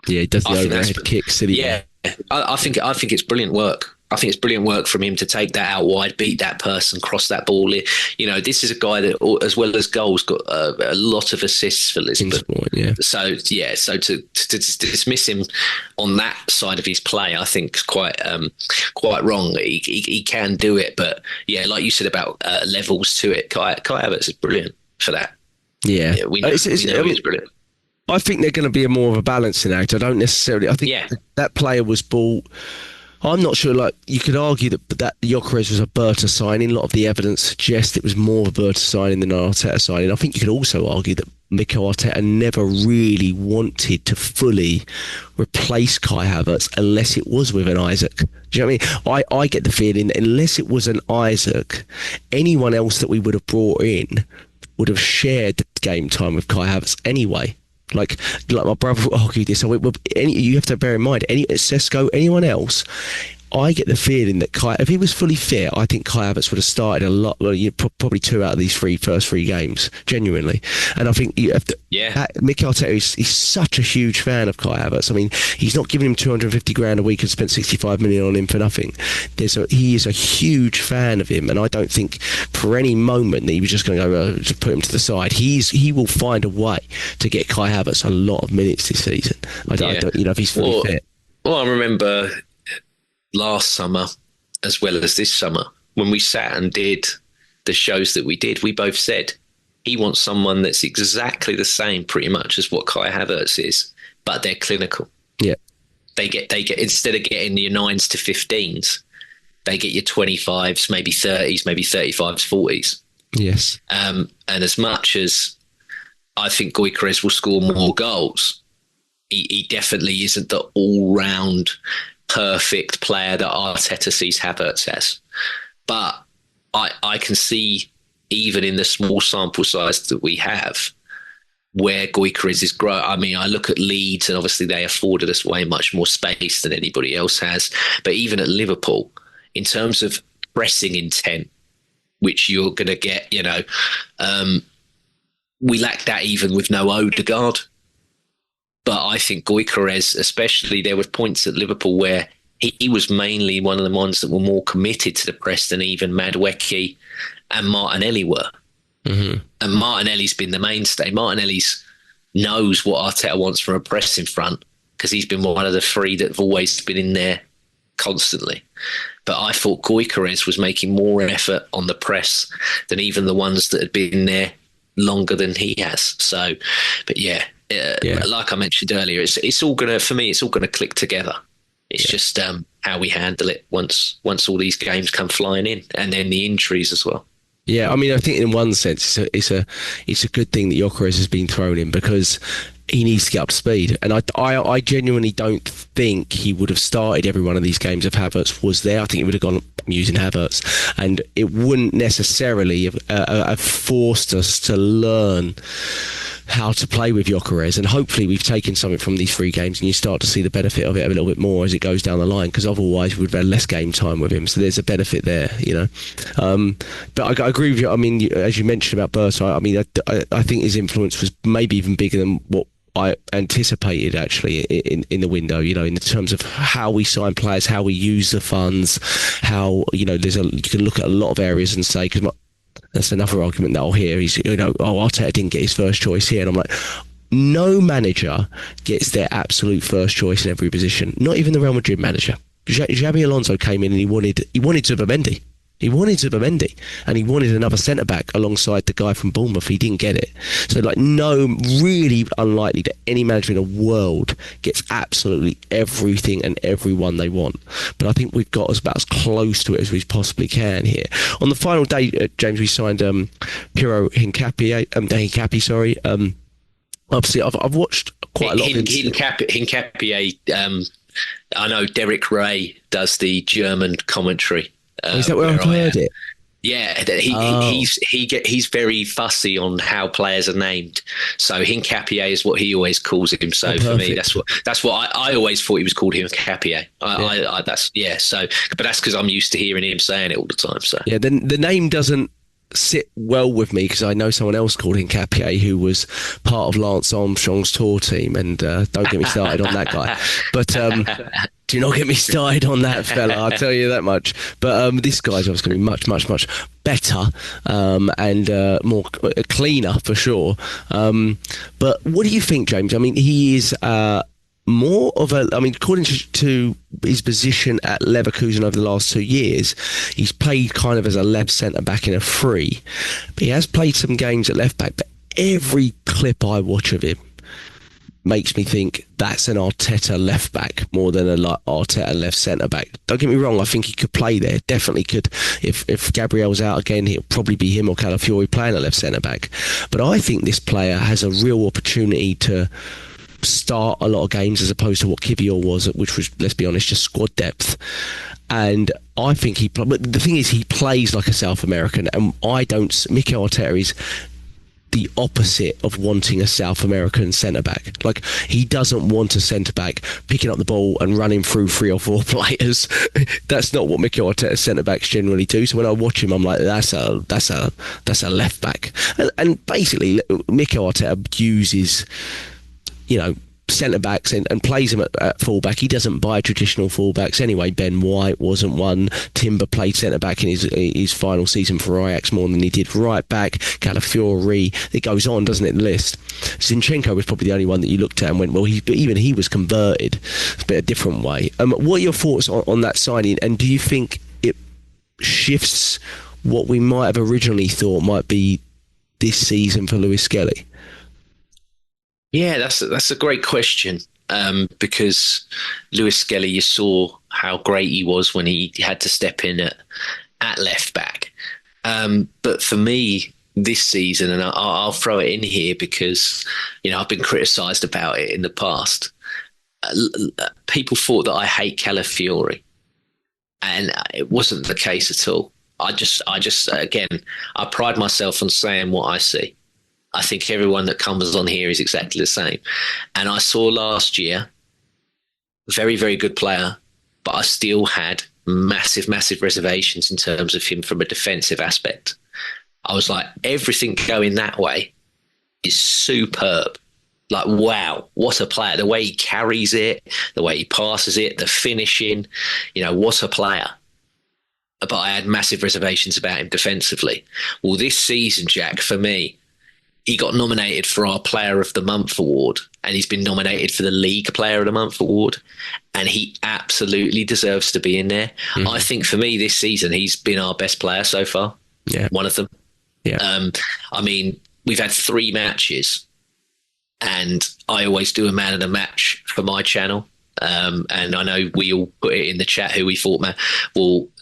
Yeah, he does the overhead kicks. Yeah, I think it's brilliant work. I think it's brilliant work from him to take that out wide, beat that person, cross that ball. This is a guy that, as well as goals, got a lot of assists for Lisbon. So to dismiss him on that side of his play, I think is quite wrong. He can do it, but like you said about levels to it, Kai Havertz is brilliant for that. Yeah, we know he's brilliant. I think they're going to be more of a balancing act. I think that player was bought. I'm not sure, you could argue that Gyökeres was a Berta signing. A lot of the evidence suggests it was more of a Berta signing than an Arteta signing. I think you could also argue that Mikel Arteta never really wanted to fully replace Kai Havertz unless it was with an Isaac. Do you know what I mean? I get the feeling that unless it was an Isaac, anyone else that we would have brought in would have shared the game time with Kai Havertz anyway. Like my brother argued this. You have to bear in mind, Sesko, anyone else, I get the feeling that if he was fully fit, I think Kai Havertz would have started a lot. Well, probably 2 out of these first three games, genuinely. And I think you have to. Yeah. Mikel Arteta is such a huge fan of Kai Havertz. I mean, he's not giving him 250 grand a week and spent 65 million on him for nothing. He is a huge fan of him, and I don't think for any moment that he was just going to go to put him to the side. He will find a way to get Kai Havertz a lot of minutes this season. I don't if he's fully fit. Well, I remember last summer as well as this summer when we sat and did the shows that we did, we both said he wants someone that's exactly the same pretty much as what Kai Havertz is, but they're clinical. Yeah, they get instead of getting your 9s to 15s, they get your 25s, maybe 30s, maybe 35s, 40s. Yes. And as much as I think Gyökeres will score more goals, he definitely isn't the all-round perfect player that Arteta sees Havertz as. But I can see, even in the small sample size that we have, where Gyökeres is growing. I mean, I look at Leeds, and obviously they afforded us way much more space than anybody else has. But even at Liverpool, in terms of pressing intent, which you're going to get, we lack that even with no Odegaard. But I think Gyökeres, especially, there were points at Liverpool where he was mainly one of the ones that were more committed to the press than even Madueke and Martinelli were. Mm-hmm. And Martinelli's been the mainstay. Martinelli's knows what Arteta wants from a press in front, because he's been one of the 3 that have always been in there constantly. But I thought Gyökeres was making more effort on the press than even the ones that had been there longer than he has. So, but like I mentioned earlier, it's all gonna, for me, it's all gonna click together. It's just how we handle it once all these games come flying in, and then the injuries as well. Yeah, I mean, I think in one sense it's a good thing that Gyökeres has been thrown in, because he needs to get up to speed. And I genuinely don't think he would have started every one of these games if Havertz was there. I think he would have gone using Havertz, and it wouldn't necessarily have forced us to learn how to play with Gyökeres. And hopefully we've taken something from these 3 games, and you start to see the benefit of it a little bit more as it goes down the line, because otherwise we'd have had less game time with him. So there's a benefit there, but I agree with you. I mean, as you mentioned about Berto, I mean, I think his influence was maybe even bigger than what I anticipated, actually, in the window, in terms of how we sign players, how we use the funds, how, you can look at a lot of areas and say, because that's another argument that I'll hear is, Arteta didn't get his first choice here. And I'm like, no manager gets their absolute first choice in every position. Not even the Real Madrid manager. Xabi Alonso came in and he wanted Zubimendi. He wanted Zubimendi, and he wanted another centre-back alongside the guy from Bournemouth. He didn't get it. So, really unlikely that any manager in the world gets absolutely everything and everyone they want. But I think we've got about as close to it as we possibly can here. On the final day, James, we signed Piero Hincapié. Obviously, I've watched quite a lot of Hincapié. I know Derek Ray does the German commentary. Is that where I've heard it? Yeah, he's very fussy on how players are named. So Hincapié is what he always calls him. So for me, that's what I always thought he was called Hincapié. But that's because I'm used to hearing him saying it all the time. So yeah, the name doesn't sit well with me, because I know someone else called Hincapié who was part of Lance Armstrong's tour team, and don't get me started on that guy. But do not get me started on that fella, I'll tell you that much. But this guy's obviously going to be much, much, much better and more cleaner for sure. But what do you think, James? I mean, he is more of according to his position at Leverkusen over the last 2 years, he's played kind of as a left centre-back in a 3. But he has played some games at left-back. But every clip I watch of him makes me think that's an Arteta left back more than a Arteta left centre back. Don't get me wrong, I think he could play there, definitely could. If Gabriel's out again, it'll probably be him or Calafiori playing a left centre back. But I think this player has a real opportunity to start a lot of games, as opposed to what Kivior was, which was, let's be honest, just squad depth. And I think but the thing is, he plays like a South American, and Mikel Arteta is the opposite of wanting a South American centre-back. Like, he doesn't want a centre-back picking up the ball and running through 3 or 4 players. That's not what Mikel Arteta centre-backs generally do. So when I watch him, I'm like, that's a left-back. And basically, Mikel Arteta uses, centre-backs and plays them at full-back. He doesn't buy traditional full-backs anyway. Ben White wasn't one. Timber played centre-back in his final season for Ajax more than he did right-back. Calafiori. It goes on, doesn't it, the list? Zinchenko was probably the only one that you looked at and went, well, even he was converted a bit a different way. What are your thoughts on that signing, and do you think it shifts what we might have originally thought might be this season for Lewis Skelly? Yeah, that's a great question, because Lewis Skelly, you saw how great he was when he had to step in at left back. But for me this season, and I'll throw it in here because I've been criticised about it in the past. People thought that I hate Calafiori, and it wasn't the case at all. I just again, I pride myself on saying what I see. I think everyone that comes on here is exactly the same. And I saw last year, very, very good player, but I still had massive, massive reservations in terms of him from a defensive aspect. I was like, everything going that way is superb. Like, wow, what a player. The way he carries it, the way he passes it, the finishing, what a player. But I had massive reservations about him defensively. Well, this season, Jack, for me, he got nominated for our Player of the Month award, and he's been nominated for the League Player of the Month award, and he absolutely deserves to be in there. Mm-hmm. I think for me this season, he's been our best player so far. Yeah, one of them. Yeah. We've had 3 matches, and I always do a man of the match for my channel. And I know we all put it in the chat who we thought,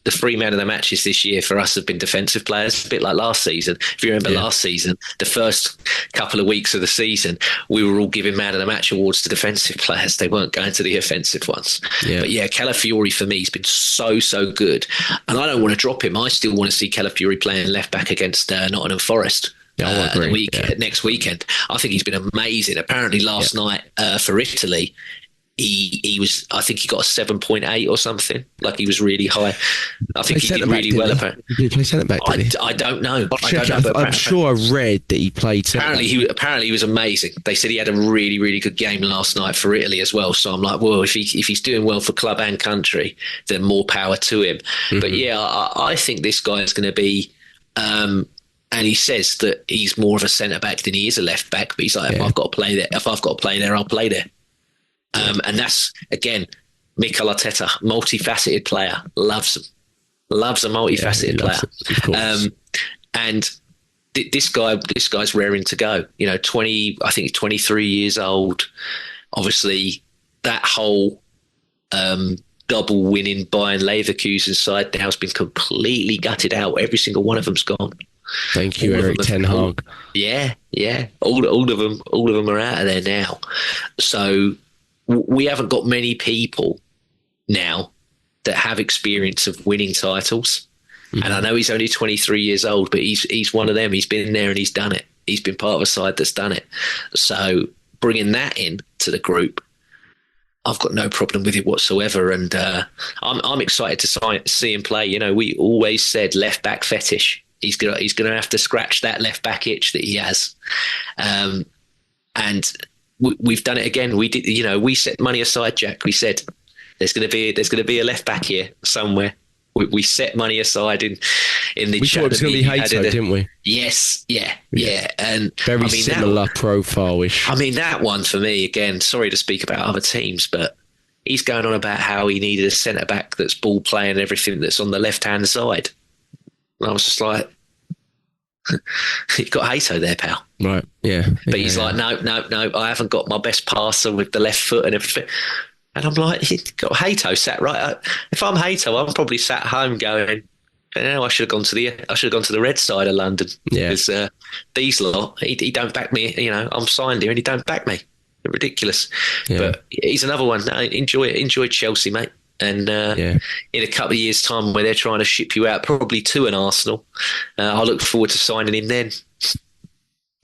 the 3 man of the matches this year for us have been defensive players, a bit like last season. If you remember last season, the first couple of weeks of the season, we were all giving man of the match awards to defensive players. They weren't going to the offensive ones. Yeah. But Calafiori for me has been so good. And I don't want to drop him. I still want to see Calafiori playing left back against Nottingham Forest. Next weekend. I think he's been amazing. Apparently last night for Italy, he was, I think he got a 7.8 or something. Like, he was really high. I think he did really well. Did he play centre back? I don't know. I'm sure I read that he played centre back. Apparently he was amazing. They said he had a really, really good game last night for Italy as well. So I'm like, well, if he's doing well for club and country, then more power to him. Mm-hmm. But I think this guy is going to be. And he says that he's more of a centre back than he is a left back. But he's like, if I've got to play there, I'll play there. And that's, again, Mikel Arteta, multifaceted player, loves a multifaceted player. And this guy's raring to go. 23 years old. Obviously, that whole double winning Bayern Leverkusen side now has been completely gutted out. Every single one of them's gone. Thank you, Eric Ten Hag. Yeah. All of them are out of there now. So we haven't got many people now that have experience of winning titles. Mm-hmm. And I know he's only 23 years old, but he's one of them. He's been there and he's done it. He's been part of a side that's done it. So bringing that in to the group, I've got no problem with it whatsoever. And I'm excited to see him play. We always said left back fetish. He's gonna have to scratch that left back itch that he has. And we've done it again. We did, we set money aside, Jack. We said there's going to be a left back here somewhere. We set money aside in the. We thought it was going to be Hato, didn't we? Yes, yeah. And very similar profile-ish. That one for me, again. Sorry to speak about other teams, but he's going on about how he needed a centre back that's ball playing and everything that's on the left hand side. And I was just like, you've got Hato there, pal. Right, yeah. But he's like, no, I haven't got my best passer with the left foot and everything. And I'm like, you've got Hato sat right. If I'm Hato, I'm probably sat home going, I should have gone to the red side of London. Yeah. Because these lot, he don't back me. I'm signed here and he don't back me. Ridiculous. Yeah. But he's another one. Enjoy Chelsea, mate. And in a couple of years' time, where they're trying to ship you out, probably to an Arsenal, I'll look forward to signing him then.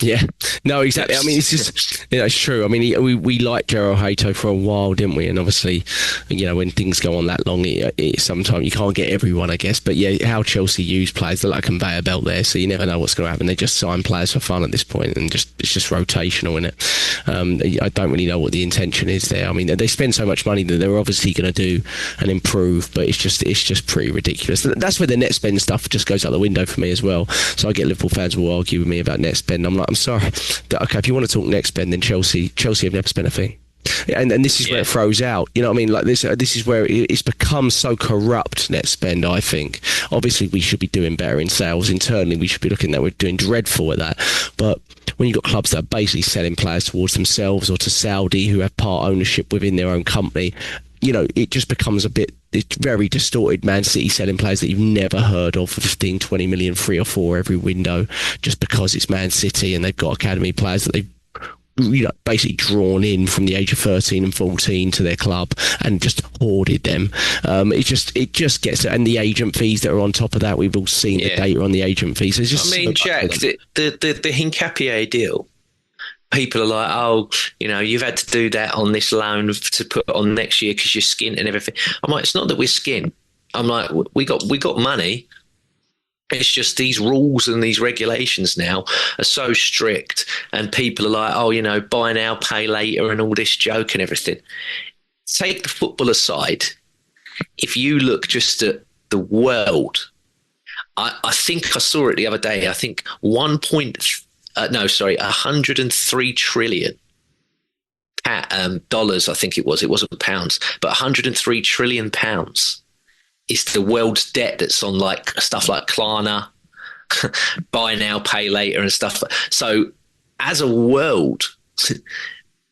Yeah, no, exactly. I mean, it's just, it's true. I mean, we liked Gerald Hato for a while, didn't we? And obviously, when things go on that long, it sometimes you can't get everyone, I guess. But yeah, how Chelsea use players, they're like a conveyor belt there, so you never know what's going to happen. They just sign players for fun at this point, and it's just rotational, isn't it? I don't really know what the intention is there. I mean, they spend so much money that they're obviously going to do and improve, but it's just pretty ridiculous. That's where the net spend stuff just goes out the window for me as well. So I get Liverpool fans will argue with me about net spend. I'm like, I'm sorry. Okay, if you want to talk net spend, then Chelsea have never spent a thing. And this is where it throws out. You know what I mean? Like this is where it's become so corrupt, net spend, I think. Obviously, we should be doing better in sales internally. We should be looking that we're doing dreadful at that. But when you've got clubs that are basically selling players towards themselves or to Saudi, who have part ownership within their own company, it just becomes it's very distorted. Man City selling players that you've never heard of for 15, 20 million, 3 or 4 every window, just because it's Man City and they've got academy players that they've basically drawn in from the age of 13 and 14 to their club and just hoarded them. It just gets, and the agent fees that are on top of that, we've all seen the data on the agent fees. It's just Jack, the Hincapié deal, people are like, oh, you've had to do that on this loan to put on next year because you're skint and everything. I'm like, it's not that we're skint. I'm like, we got money. It's just these rules and these regulations now are so strict, and people are like, oh, buy now, pay later, and all this joke and everything. Take the football aside. If you look just at the world, I think I saw it the other day. I think 103 trillion dollars, I think it was. It wasn't pounds, but 103 trillion pounds is the world's debt that's on like stuff like Klarna, buy now, pay later and stuff. So as a world,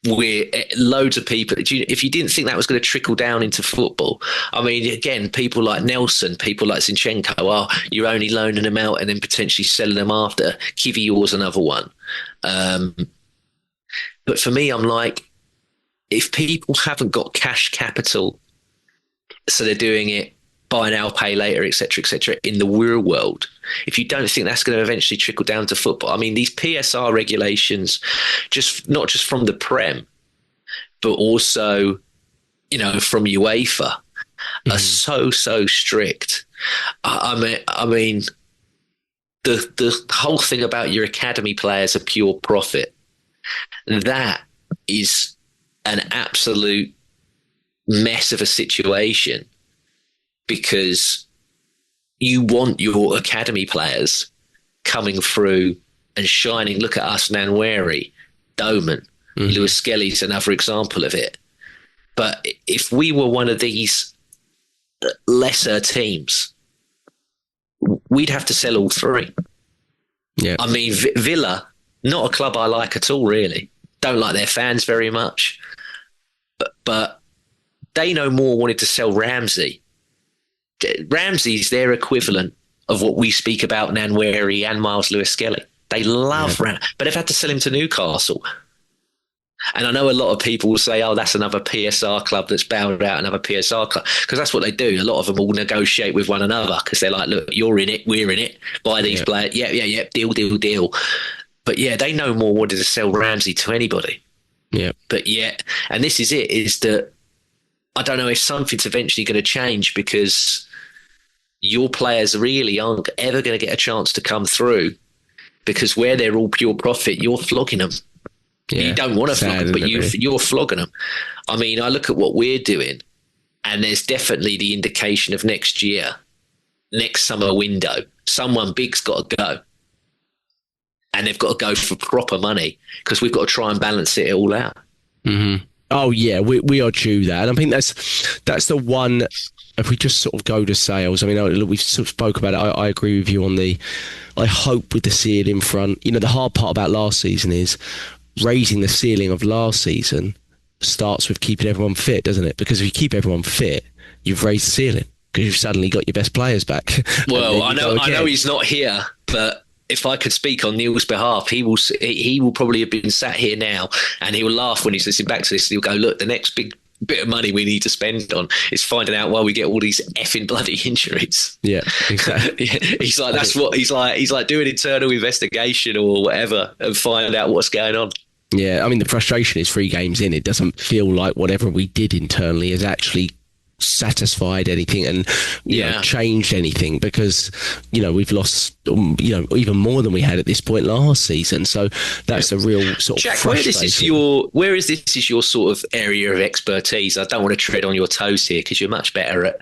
we're loads of people. If you didn't think that was going to trickle down into football, I mean, again, people like Nelson, people like Zinchenko, you're only loaning them out and then potentially selling them after. Kivior's another one. But for me, I'm like, if people haven't got cash capital, so they're doing it buy now, pay later, et cetera, in the real world, if you don't think that's going to eventually trickle down to football, I mean, these PSR regulations, not just from the Prem, but also, from UEFA, are so strict. I mean, the whole thing about your academy players are pure profit. That is an absolute mess of a situation, because you want your academy players coming through and shining. Look at us, Nwaneri, Doman, Lewis Skelly's another example of it. But if we were one of these lesser teams, we'd have to sell all three. Yeah. I mean, Villa, not a club I like at all, really. Don't like their fans very much. But they no more wanted to sell Ramsey. Ramsey's their equivalent of what we speak about Nwaneri and Miles Lewis-Skelly. They love Ramsey, but they've had to sell him to Newcastle. And I know a lot of people will say, oh, that's another PSR club that's bowed out, another PSR club, because that's what they do. A lot of them will negotiate with one another because they're like, look, you're in it, we're in it, buy these players. Yeah, deal. But yeah, they no more wanted to sell Ramsey to anybody. Yeah. But yeah, and this is it, is that I don't know if something's eventually going to change, because your players really aren't ever going to get a chance to come through, because where they're all pure profit, you're flogging them. Yeah, you don't want to flog them, but you're flogging them. I mean, I look at what we're doing, and there's definitely the indication of next year, next summer window, someone big's got to go. And they've got to go for proper money, because we've got to try and balance it all out. Mm-hmm. Oh, yeah, we are due that. And I think that's the one. If we just sort of go to sales, I mean, we sort of spoke about it. I agree with you on I hope with the ceiling front. The hard part about last season is raising the ceiling of last season starts with keeping everyone fit, doesn't it? Because if you keep everyone fit, you've raised the ceiling, because you've suddenly got your best players back. Well, I know he's not here, but if I could speak on Neil's behalf, he will probably have been sat here now, and he will laugh when he's listening back to this. He'll go, look, the next big bit of money we need to spend on is finding out why we get all these effing bloody injuries. Yeah, exactly. He's like, that's what he's like do an internal investigation or whatever and find out what's going on. Yeah, I mean, the frustration is 3 games in. It doesn't feel like whatever we did internally has actually satisfied anything and you know, changed anything, because we've lost even more than we had at this point last season. So that's a real sort Jack, of frustration. where is this your sort of area of expertise? I don't want to tread on your toes here because you're much better at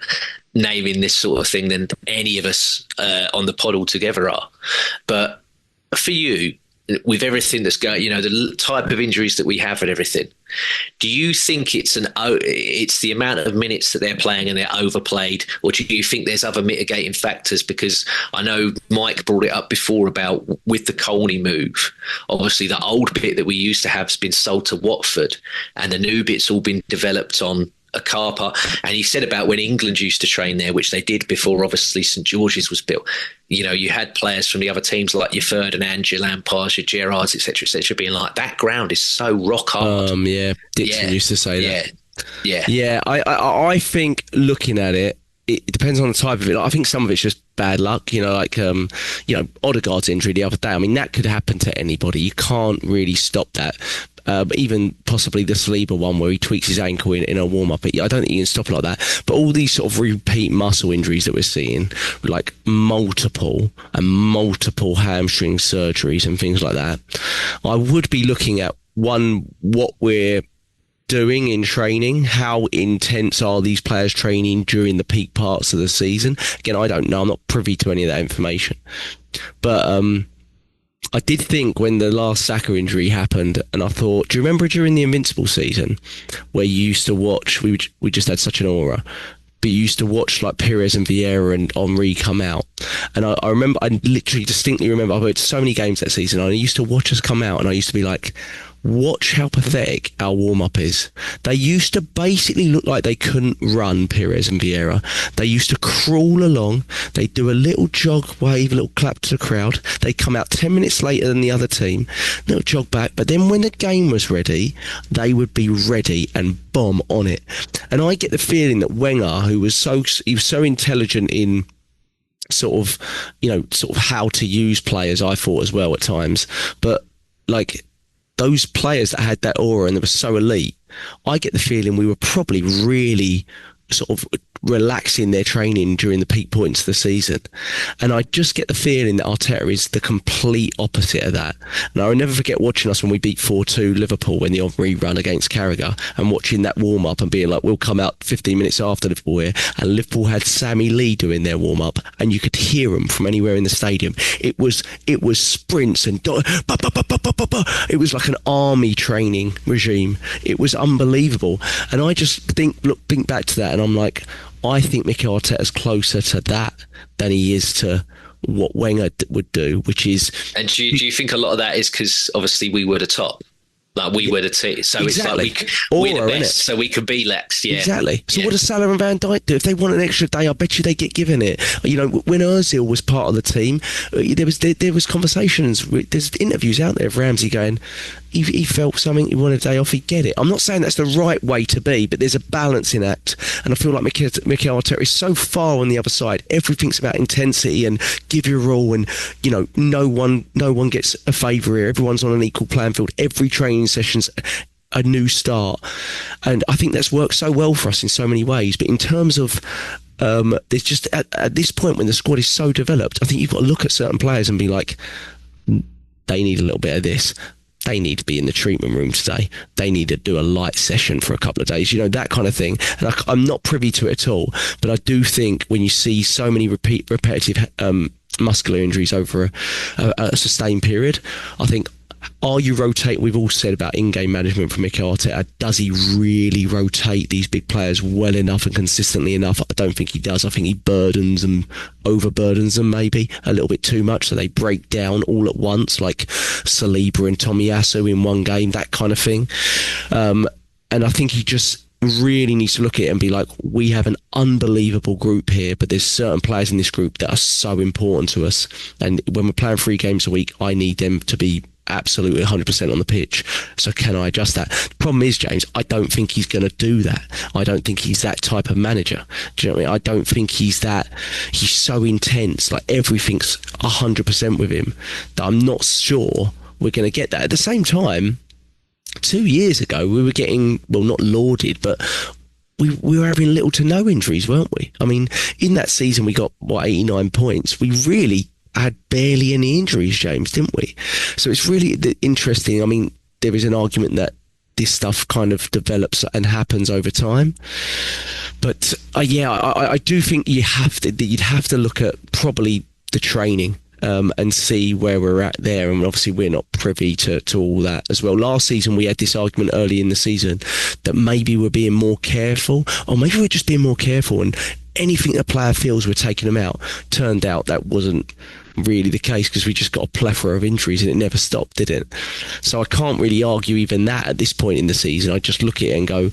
naming this sort of thing than any of us on the pod altogether are. But for you, with everything that's going, the type of injuries that we have and everything, do you think it's the amount of minutes that they're playing and they're overplayed, or do you think there's other mitigating factors? Because I know Mike brought it up before about with the Colney move, obviously the old bit that we used to have has been sold to Watford and the new bit's all been developed on a car park. And he said about when England used to train there, which they did before obviously St George's was built, you had players from the other teams like your Ferdinand, your Lampards, your Gerrards, etc., being like, that ground is so rock hard. Dixon used to say that. Yeah. I think looking at it, it depends on the type of it. I think some of it's just bad luck, like Odegaard's injury the other day. I mean, that could happen to anybody. You can't really stop that. But even possibly the Saliba one where he tweaks his ankle in a warm-up, I don't think you can stop it like that. But all these sort of repeat muscle injuries that we're seeing, like multiple hamstring surgeries and things like that, I would be looking at, one, what we're doing in training, how intense are these players training during the peak parts of the season. Again, I don't know, I'm not privy to any of that information. But I did think when the last Saka injury happened, and I thought, do you remember during the Invincible season where you used to watch, we just had such an aura, but you used to watch like Pires and Vieira and Henry come out, and I remember, I literally distinctly remember, I went to so many games that season, and I used to watch us come out, and I used to be like, watch how pathetic our warm-up is. They used to basically look like they couldn't run, Pires and Vieira. They used to crawl along. They'd do a little jog, wave, a little clap to the crowd. They'd come out 10 minutes later than the other team, little jog back. But then when the game was ready, they would be ready and bomb on it. And I get the feeling that Wenger, he was so intelligent in sort of how to use players, I thought as well at times. But like, those players that had that aura and that were so elite, I get the feeling we were probably really sort of relaxing their training during the peak points of the season. And I just get the feeling that Arteta is the complete opposite of that. And I'll never forget watching us when we beat 4-2 Liverpool in the Henry run against Carragher, and watching that warm-up and being like, we'll come out 15 minutes after Liverpool here, and Liverpool had Sammy Lee doing their warm-up, and you could hear them from anywhere in the stadium. It was sprints and it was like an army training regime. It was unbelievable. And I just think back to that, and I'm like, I think Mikel Arteta's closer to that than he is to what Wenger would do, which is... And do you think a lot of that is because obviously we were the top? Like we were the team, so exactly. It's like we're the best, so we could be lax. Yeah, exactly. So what does Salah and Van Dijk do? If they want an extra day, I bet you they get given it. When Ozil was part of the team, there was conversations. There's interviews out there of Ramsey going, he felt something, he wanted a day off, he'd get it. I'm not saying that's the right way to be, but there's a balancing act, and I feel like Mikel Arteta is so far on the other side. Everything's about intensity and give your all, and no one gets a favour here. Everyone's on an equal playing field. Every training session's a new start, and I think that's worked so well for us in so many ways. But in terms of there's just at this point when the squad is so developed, I think you've got to look at certain players and be like, they need a little bit of this. They need to be in the treatment room today. They need to do a light session for a couple of days, that kind of thing. And I'm not privy to it at all, but I do think when you see so many repetitive muscular injuries over a sustained period, I think, are you rotate? We've all said about in-game management from Mikel Arteta. Does he really rotate these big players well enough and consistently enough? I don't think he does. I think he overburdens them maybe a little bit too much, so they break down all at once, like Saliba and Tomiyasu in one game, that kind of thing. And I think he just really needs to look at it and be like, we have an unbelievable group here, but there's certain players in this group that are so important to us, and when we're playing 3 games a week, I need them to be absolutely 100% on the pitch. So can I adjust that? The problem is, James, I don't think he's going to do that. I don't think he's that type of manager. Do you know what I mean? I don't think he's so intense, like everything's 100% with him, that I'm not sure we're going to get that. At the same time, 2 years ago, we were getting, well, not lauded, but we were having little to no injuries, weren't we? I mean, in that season, we got, 89 points. We really had barely any injuries, James, didn't we? So it's really interesting. I mean, there is an argument that this stuff kind of develops and happens over time. But I do think you'd have to look at probably the training and see where we're at there. And obviously we're not privy to all that as well. Last season we had this argument early in the season that maybe we're being more careful, or maybe we're just being more careful and anything the player feels we're taking them out. Turned out that wasn't really the case, because we just got a plethora of injuries and it never stopped, did it? So I can't really argue even that at this point in the season. I just look at it and go,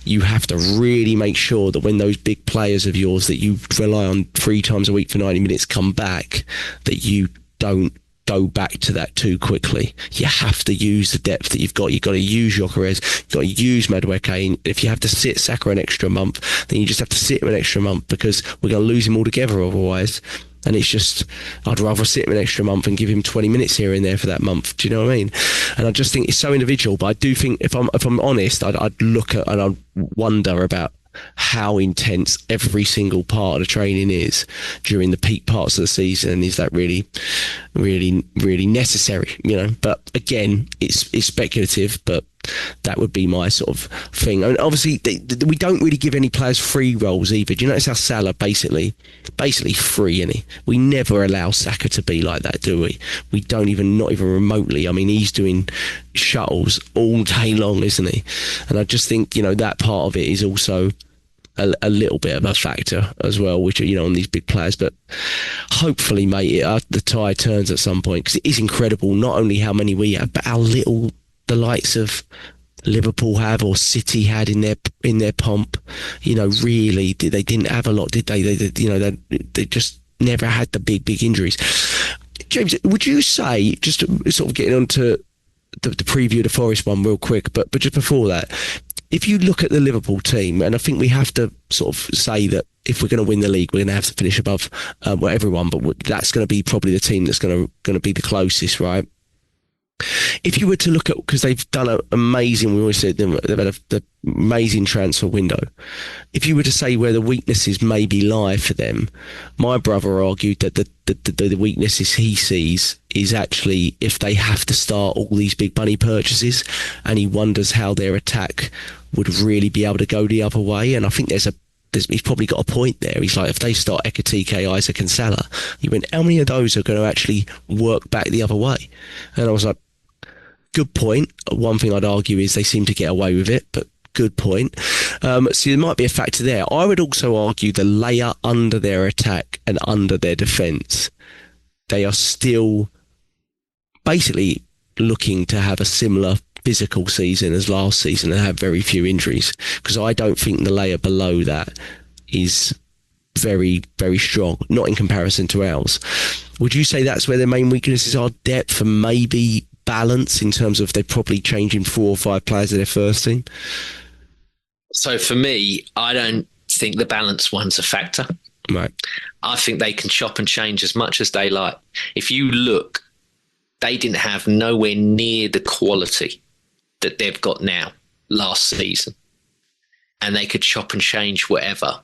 you have to really make sure that when those big players of yours that you rely on 3 times a week for 90 minutes come back, that you don't go back to that too quickly. You have to use the depth that you've got. You've got to use Gyökeres, you've got to use Madueke, and if you have to sit Saka an extra month, then you just have to sit him an extra month, because we're going to lose him altogether otherwise. And it's just, I'd rather sit him an extra month and give him 20 minutes here and there for that month. Do you know what I mean? And I just think it's so individual. But I do think, if I'm honest, I'd look at and I'd wonder about how intense every single part of the training is during the peak parts of the season, and is that really necessary, you know? But again, it's speculative, but that would be my sort of thing. And obviously we don't really give any players free roles either. Do you notice how Salah basically free, isn't he? We never allow Saka to be like that, do we? We don't even, not even remotely. I mean, he's doing shuttles all day long, isn't he? And I just think, you know, that part of it is also a little bit of a factor as well, which are, you know, on these big players. But hopefully, mate, the tide turns at some point, because it is incredible not only how many we have, but how little the likes of Liverpool have, or City had in their pomp. You know, really, they didn't have a lot, did they? They just never had the big injuries. James, would you say, just sort of getting onto the preview of the Forest one real quick, but just before that, if you look at the Liverpool team, and I think we have to sort of say that if we're going to win the league, we're going to have to finish above everyone, but that's going to be probably the team that's going to be the closest, right? If you were to look at, because they've done an amazing, we always said they've had an amazing transfer window. If you were to say where the weaknesses maybe lie for them, my brother argued that the weaknesses he sees is actually if they have to start all these big money purchases, and he wonders how their attack would really be able to go the other way. And I think he's probably got a point there. He's like, if they start Ekitike, Isaac and Salah, he went, how many of those are going to actually work back the other way? And I was like, good point. One thing I'd argue is they seem to get away with it, but good point. So there might be a factor there. I would also argue the layer under their attack and under their defence, they are still basically looking to have a similar physical season as last season and have very few injuries, because I don't think the layer below that is very, very strong, not in comparison to ours. Would you say that's where their main weaknesses are? Depth and maybe balance, in terms of they're probably changing 4 or 5 players of their first team? So for me, I don't think the balance one's a factor. Right. I think they can chop and change as much as they like. If you look, they didn't have nowhere near the quality that they've got now last season, and they could chop and change whatever,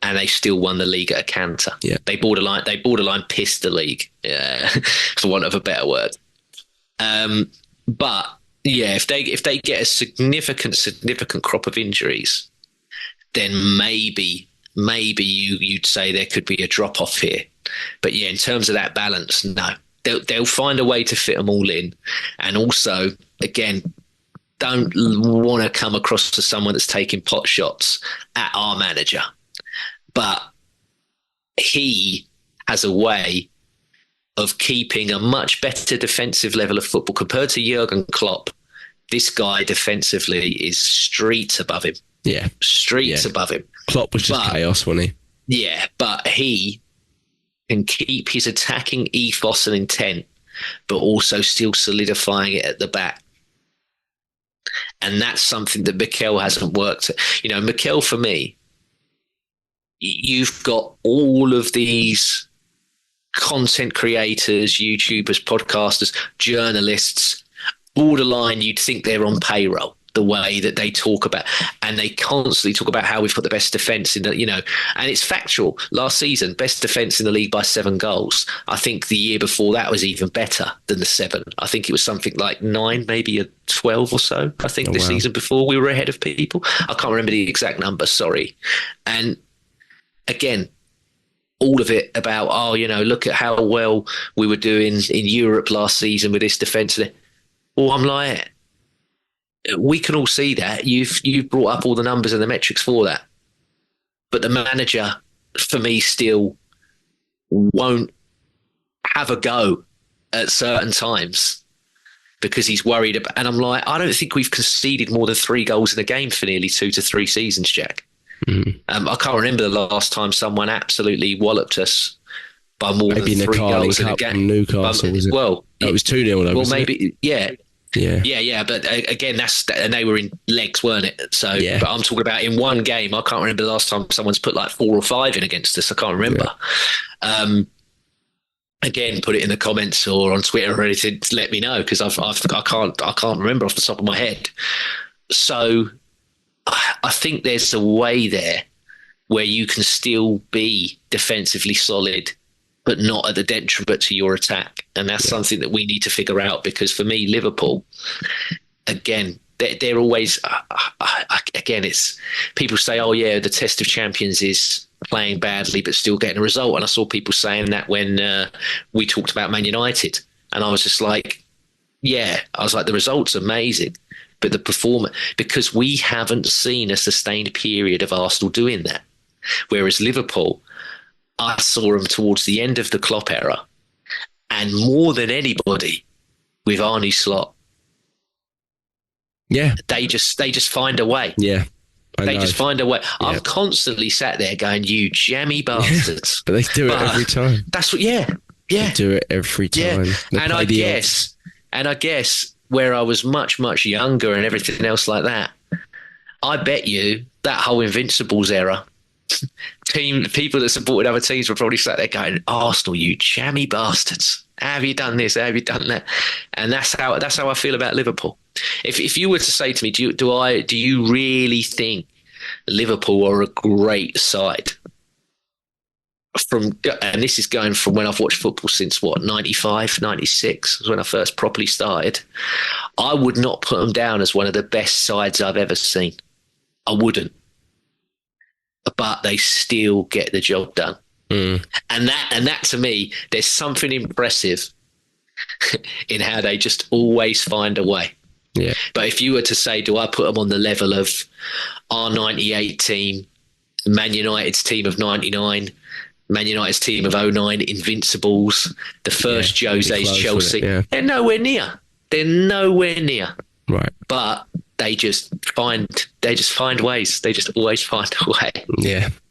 and they still won the league at a canter. Yeah. They borderline pissed the league, for want of a better word. But yeah, if they get a significant crop of injuries, then maybe you'd say there could be a drop off here. But yeah, in terms of that balance, no, they'll find a way to fit them all in. And also, again, don't want to come across as someone that's taking pot shots at our manager, but he has a way of keeping a much better defensive level of football compared to Jurgen Klopp. This guy defensively is streets above him. Yeah. Streets above him. Klopp was just chaos, wasn't he? Yeah, but he can keep his attacking ethos and intent but also still solidifying it at the back. And that's something that Mikel hasn't worked. Mikel, for me, you've got all of these content creators, YouTubers, podcasters, journalists, borderline, you'd think they're on payroll, the way that they talk about, and they constantly talk about how we've got the best defence in the, and it's factual. Last season, best defence in the league by 7 goals. I think the year before that was even better than the 7. I think it was something like 9, maybe a 12 or so. I think this season before we were ahead of people. I can't remember the exact number, sorry. And again, all of it about, look at how well we were doing in Europe last season with this defence. Well, I'm like, we can all see that. You've brought up all the numbers and the metrics for that. But the manager, for me, still won't have a go at certain times because he's worried about, and I'm like, I don't think we've conceded more than 3 goals in a game for nearly 2 to 3 seasons, Jack. I can't remember the last time someone absolutely walloped us by more than 3 goals in a game. Newcastle, was it? Well, it was 2-0. Well, maybe, yeah. Yeah. But again, and they were in legs, weren't it? So, yeah. But I'm talking about in one game. I can't remember the last time someone's put like 4 or 5 in against us. I can't remember. Yeah. Again, put it in the comments or on Twitter or anything to let me know, because I can't remember off the top of my head. So, I think there's a way there where you can still be defensively solid, but not at the detriment to your attack. And that's something that we need to figure out, because for me, Liverpool, again, they're always, again, it's people say, oh yeah, the test of champions is playing badly, but still getting a result. And I saw people saying that when we talked about Man United, and I was just like, yeah, I was like, the result's amazing. But the performance, because we haven't seen a sustained period of Arsenal doing that. Whereas Liverpool, I saw them towards the end of the Klopp era, and more than anybody with Arne Slot. Yeah. They just find a way. Yeah. They just find a way. Yeah. I'm constantly sat there going, you jammy bastards. But they do it every time. That's what, yeah. They do it every time. Yeah. And I guess where I was much, much younger and everything else like that, I bet you that whole Invincibles era, people that supported other teams were probably sat there going, Arsenal, you jammy bastards. How have you done this? How have you done that? And that's how I feel about Liverpool. If you were to say to me, do you really think Liverpool are a great side? And this is going from when I've watched football since 95, 96 was when I first properly started. I would not put them down as one of the best sides I've ever seen. I wouldn't. But they still get the job done. And that to me, there's something impressive in how they just always find a way. Yeah. But if you were to say, do I put them on the level of our 98 team, Man United's team of 99, Man United's team of 09, Invincibles, the first Jose's Chelsea. They're nowhere near. Right. But they just find ways. They just always find a way.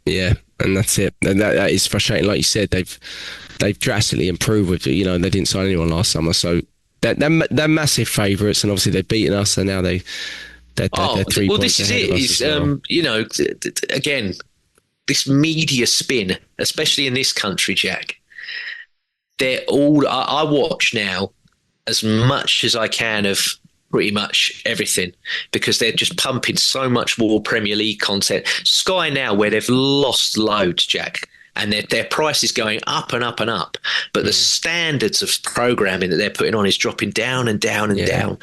Yeah. And that's it. And that is frustrating. Like you said, they've drastically improved with it. They didn't sign anyone last summer. So they're massive favourites, and obviously they've beaten us, and now they're 3 points ahead. Well, this is it. Again, this media spin, especially in this country, Jack, they're all, I watch now as much as I can of pretty much everything, because they're just pumping so much more Premier League content. Sky now, where they've lost loads, Jack, and their price is going up and up and up, but the standards of programming that they're putting on is dropping down and down and down.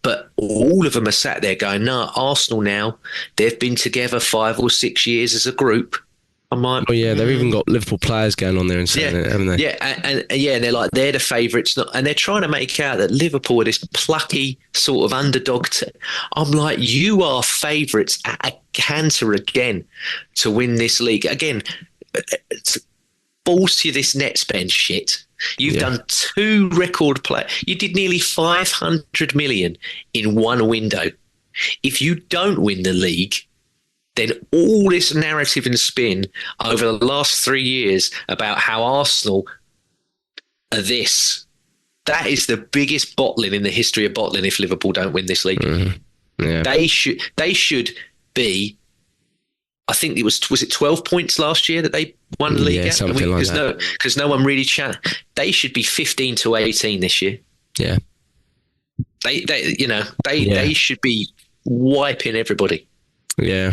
But all of them are sat there going, no, Arsenal now, they've been together 5 or 6 years as a group. I'm like, they've even got Liverpool players going on there and saying it, haven't they? Yeah, and they're like, they're the favourites, and they're trying to make out that Liverpool are this plucky sort of underdog. I'm like, you are favourites at a canter again to win this league. Again, balls to this net spend shit. You've done 2 record play. You did nearly 500 million in one window. If you don't win the league, then all this narrative and spin over the last 3 years about how Arsenal are this That is the biggest bottling in the history of bottling if Liverpool don't win this league. Yeah. They should be, I think it was it 12 points last year that they won the league? Yeah, something like that. Because no one really they should be 15 to 18 this year. Yeah. They should be wiping everybody. Yeah.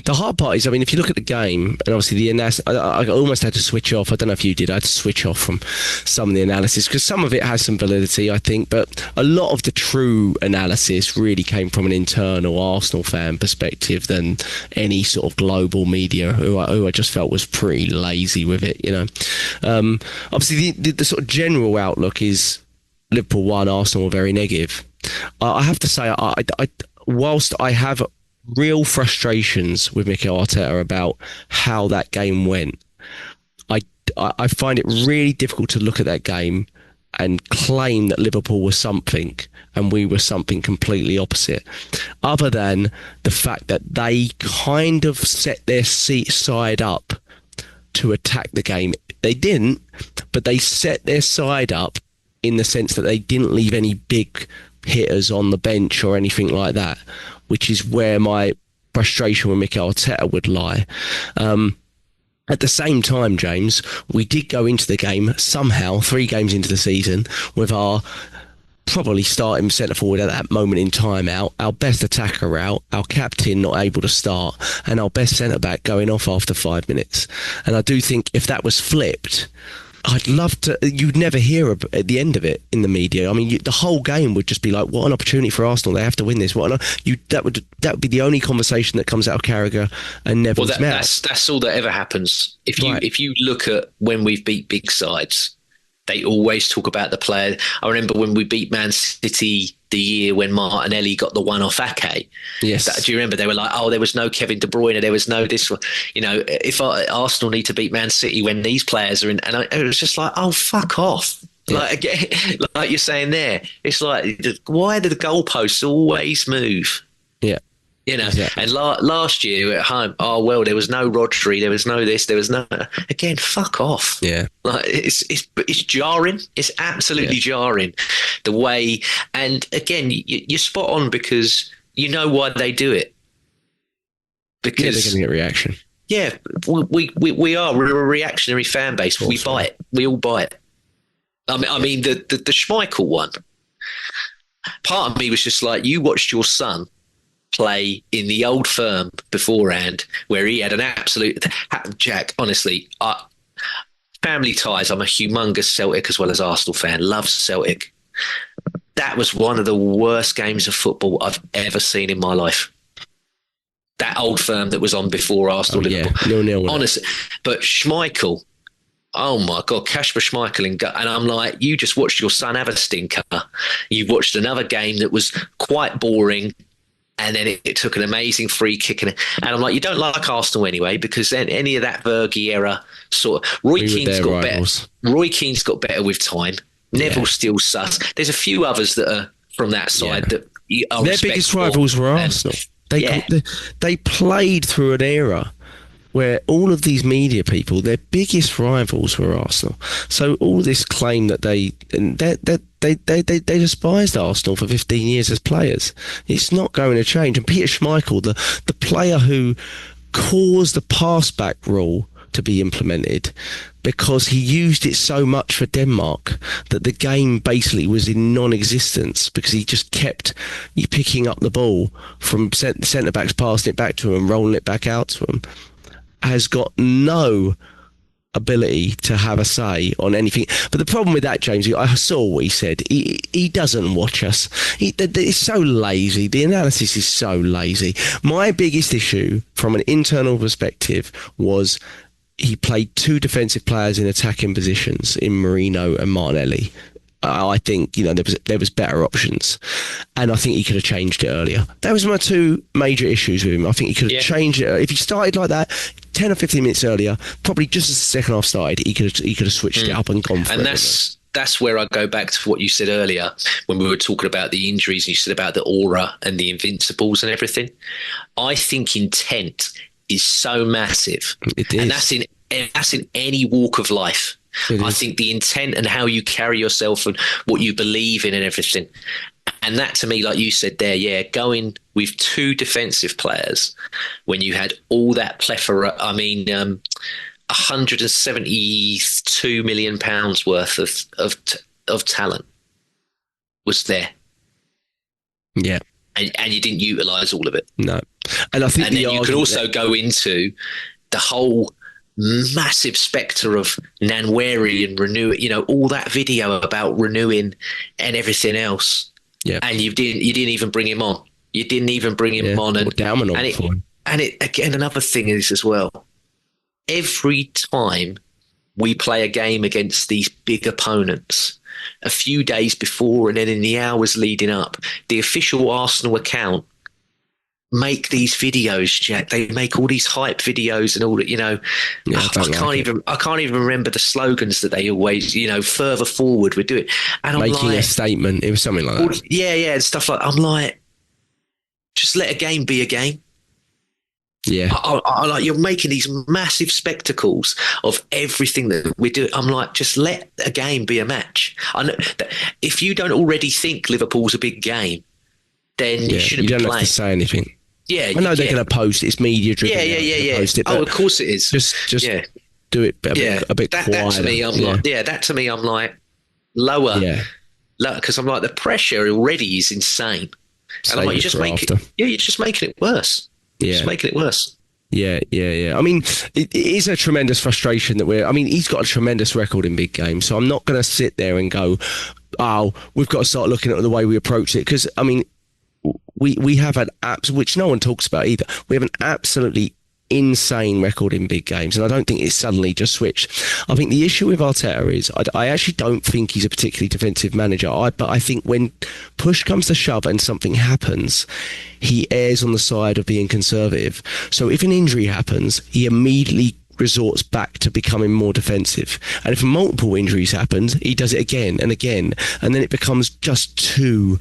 The hard part is, I mean, if you look at the game, and obviously the analysis, I almost had to switch off. I don't know if you did. I had to switch off from some of the analysis because some of it has some validity, I think, but a lot of the true analysis really came from an internal Arsenal fan perspective than any sort of global media who I just felt was pretty lazy with it, you know. Obviously, the sort of general outlook is Liverpool won, Arsenal were very negative. I have to say, whilst I have real frustrations with Mikel Arteta about how that game went, I find it really difficult to look at that game and claim that Liverpool was something and we were something completely opposite, other than the fact that they kind of set their side up to attack the game. They didn't, but they set their side up in the sense that they didn't leave any big hitters on the bench or anything like that, which is where my frustration with Mikel Arteta would lie. At the same time, James, we did go into the game somehow, 3 games into the season, with our probably starting centre forward at that moment in time out, our best attacker out, our captain not able to start, and our best centre back going off after 5 minutes. And I do think if that was flipped, I'd love to. You'd never hear at the end of it in the media. I mean, the whole game would just be like, "What an opportunity for Arsenal! They have to win this." That would be the only conversation that comes out of Carragher and Neville's mouth. That's all that ever happens. If you look at when we've beat big sides, they always talk about the player. I remember when we beat Man City the year when Martinelli got the one off Ake. Yes. Do you remember? They were like, oh, there was no Kevin De Bruyne. There was no this one. You know, if Arsenal need to beat Man City when these players are in, and it was just like, oh, fuck off. Yeah. Like you're saying there, it's like, why do the goalposts always move? Yeah. You know, exactly. And last year at home, oh, well, there was no Rodri, there was no this, there was no... Again, fuck off. Yeah. Like, it's jarring. It's absolutely jarring. The way... And again, you're spot on because you know why they do it. Because... Yeah, they're going to get reaction. Yeah, we're a reactionary fan base. We buy it. We all buy it. I mean, the Schmeichel one, part of me was just like, you watched your son play in the old firm beforehand where he had an absolute... Jack, honestly, family ties, I'm a humongous Celtic as well as Arsenal fan, love Celtic. That was one of the worst games of football I've ever seen in my life. That old firm that was on before Arsenal. Yeah. No, honestly. But Schmeichel, oh my God, Kasper Schmeichel. And I'm like, you just watched your son have a stinker. You watched another game that was quite boring. And then it took an amazing free kick. And I'm like, you don't like Arsenal anyway, because then any of that Fergie era sort of... Roy Keane's got better with time. Neville's still sus. There's a few others that are from that side that are their biggest rivals were Arsenal. They played through an era where all of these media people, their biggest rivals were Arsenal. So all this claim that they despised Arsenal for 15 years as players, it's not going to change. And Peter Schmeichel, the player who caused the pass-back rule to be implemented because he used it so much for Denmark that the game basically was in non-existence because he just kept picking up the ball from centre-backs, passing it back to him and rolling it back out to him, has got no ability to have a say on anything. But the problem with that, James, I saw what he said. He doesn't watch us. It's so lazy. The analysis is so lazy. My biggest issue from an internal perspective was he played 2 defensive players in attacking positions in Marino and Martinelli. I think, you know, there was better options, and I think he could have changed it earlier. That was my 2 major issues with him. I think he could have changed it if he started like that 10 or 15 minutes earlier. Probably just as the second half started, he could have switched it up and gone for it. And that's where I go back to what you said earlier when we were talking about the injuries and you said about the aura and the invincibles and everything. I think intent is so massive, it is. And that's in any walk of life. I think the intent and how you carry yourself and what you believe in and everything. And that to me, like you said there, going with 2 defensive players when you had all that plethora, I mean, £172 million worth of talent was there. Yeah. And you didn't utilise all of it. No. And I think then you could also go into the whole massive spectre of Nwaneri and Renew, all that video about renewing and everything else. Yeah. And you didn't even bring him on. You didn't even bring him on. And it again, another thing is as well, every time we play a game against these big opponents, a few days before and then in the hours leading up, the official Arsenal account make these videos, Jack. They make all these hype videos and all that, I can't even remember the slogans that they always, further forward would do it. And I'm making a statement. It was something like that. Yeah, and stuff like I'm like, just let a game be a game. Yeah. I like, you're making these massive spectacles of everything that we do. I'm like, just let a game be a match. I know that if you don't already think Liverpool's a big game, then you shouldn't be playing. You don't have to say anything. Yeah, I know they're going to post. It's media driven. Yeah. Post it, of course it is. Just do it a bit quieter. That to me, I'm like lower. Yeah. Because I'm like, the pressure already is insane. And I'm like, you're just making it worse. Yeah. Just making it worse. Yeah. I mean, it is a tremendous frustration he's got a tremendous record in big games. So I'm not going to sit there and go, oh, we've got to start looking at the way we approach it. Because, I mean, we have an which no one talks about either. We have an absolutely insane record in big games, and I don't think it's suddenly just switched. I think the issue with Arteta is I actually don't think he's a particularly defensive manager. But I think when push comes to shove and something happens, he errs on the side of being conservative. So if an injury happens, he immediately resorts back to becoming more defensive. And if multiple injuries happen, he does it again and again. And then it becomes just too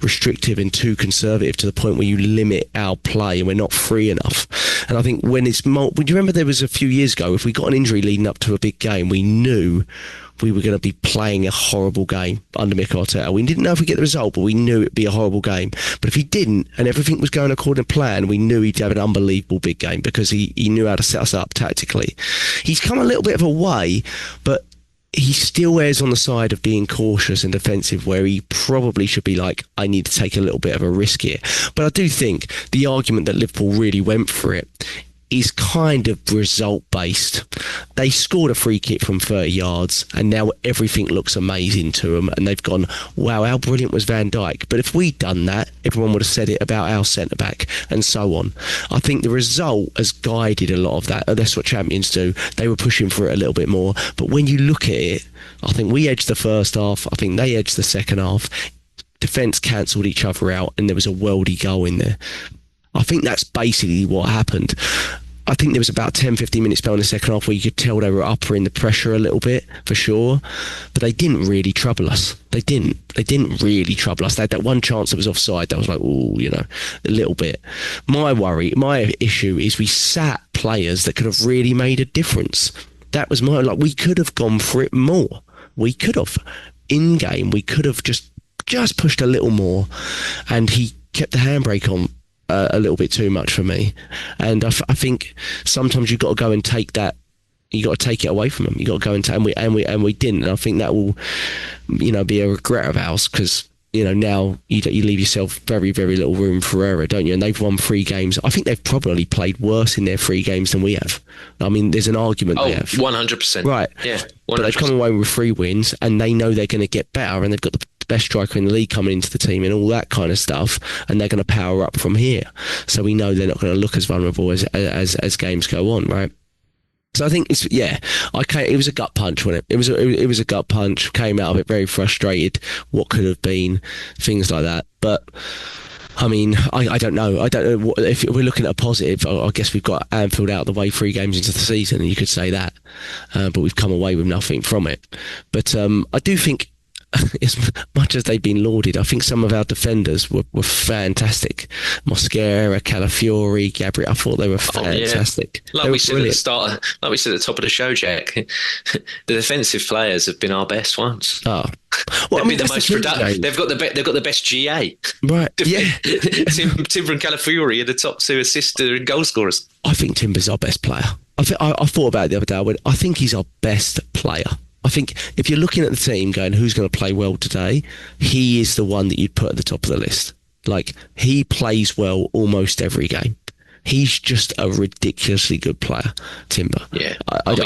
restrictive and too conservative to the point where you limit our play and we're not free enough. And I think when it's do you remember there was a few years ago, if we got an injury leading up to a big game, we knew we were going to be playing a horrible game under Mikel Arteta. We didn't know if we'd get the result, but we knew it'd be a horrible game. But if he didn't and everything was going according to plan, we knew he'd have an unbelievable big game because he knew how to set us up tactically. He's come a little bit of a way, but he still errs on the side of being cautious and defensive, where he probably should be like, I need to take a little bit of a risk here. But I do think the argument that Liverpool really went for it is kind of result based. They scored a free kick from 30 yards and now everything looks amazing to them, and they've gone, wow, how brilliant was Van Dijk. But if we'd done that, everyone would have said it about our centre back, and so on. I think the result has guided a lot of that. That's what champions do. They were pushing for it a little bit more, but when you look at it, I think we edged the first half, I think they edged the second half. Defence cancelled each other out and there was a worldy goal in there. I think that's basically what happened. I think there was about 10-15 minute spell in the second half where you could tell they were upping the pressure a little bit, for sure. But they didn't really trouble us. They didn't really trouble us. They had that one chance that was offside that was like, oh, a little bit. My issue is we sat players that could have really made a difference. That was we could have gone for it more. We could have. In game, we could have just pushed a little more. And he kept the handbrake on a little bit too much for me, and I think sometimes you've got to go and take that. You got to take it away from them. You got to go and we didn't. And I think that will, be a regret of ours, because now you leave yourself very, very little room for error, don't you? And they've won 3 games. I think they've probably played worse in their 3 games than we have. I mean, there's an argument they have. 100%. Right. Yeah. 100%. But they've come away with 3 wins, and they know they're going to get better, and they've got the best striker in the league coming into the team and all that kind of stuff, and they're going to power up from here. So we know they're not going to look as vulnerable as games go on, right? So I think it was a gut punch, wasn't it? It was a gut punch. Came out of it very frustrated. What could have been, things like that. But I mean, I don't know. I don't know if we're looking at a positive. I guess we've got Anfield out of the way 3 games into the season, and you could say that. But we've come away with nothing from it. But I do think as much as they've been lauded, I think some of our defenders were fantastic. Mosquera, Calafiori, Gabriel, I thought they were fantastic. Like we said at the start, like we said at the top of the show, Jack, the defensive players have been our best ones. Oh, well, They've been the most productive. They've got the best GA. Right. Yeah. Timber and Calafiori are the top 2 assists and goal scorers. I think Timber's our best player. I thought about it the other day. I think he's our best player. I think if you're looking at the team going, who's going to play well today, he is the one that you'd put at the top of the list. Like, he plays well almost every game. He's just a ridiculously good player, Timber. Yeah, I am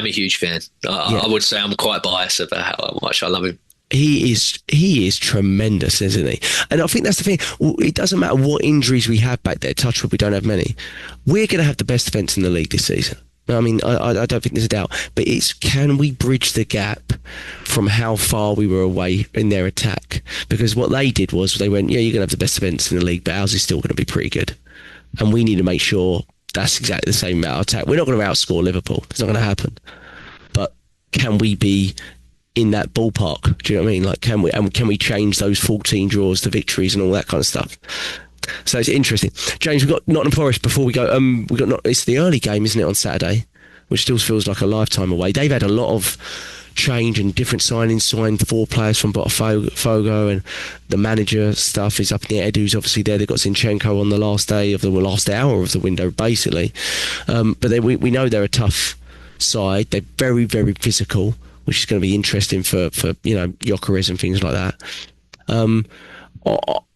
a huge fan. I would say I'm quite biased about how much I love him. He is tremendous, isn't he? And I think that's the thing. It doesn't matter what injuries we have back there. Touch wood, we don't have many. We're going to have the best defence in the league this season. I mean, I don't think there's a doubt. But it's, can we bridge the gap from how far we were away in their attack? Because what they did was they went, yeah, you're going to have the best defence in the league, but ours is still going to be pretty good. And we need to make sure that's exactly the same amount of attack. We're not going to outscore Liverpool. It's not going to happen. But can we be in that ballpark? Do you know what I mean? Like, can we change those 14 draws to victories and all that kind of stuff? So it's interesting. James, we've got Nottingham Forest before we go. It's the early game, isn't it, on Saturday, which still feels like a lifetime away. They've had a lot of change and different signings, signed 4 players from Botafogo, and the manager stuff is up in the air. Edu's obviously there. They've got Zinchenko on the last hour of the window, basically. But we know they're a tough side. They're very, very physical, which is going to be interesting for Gyökeres and things like that.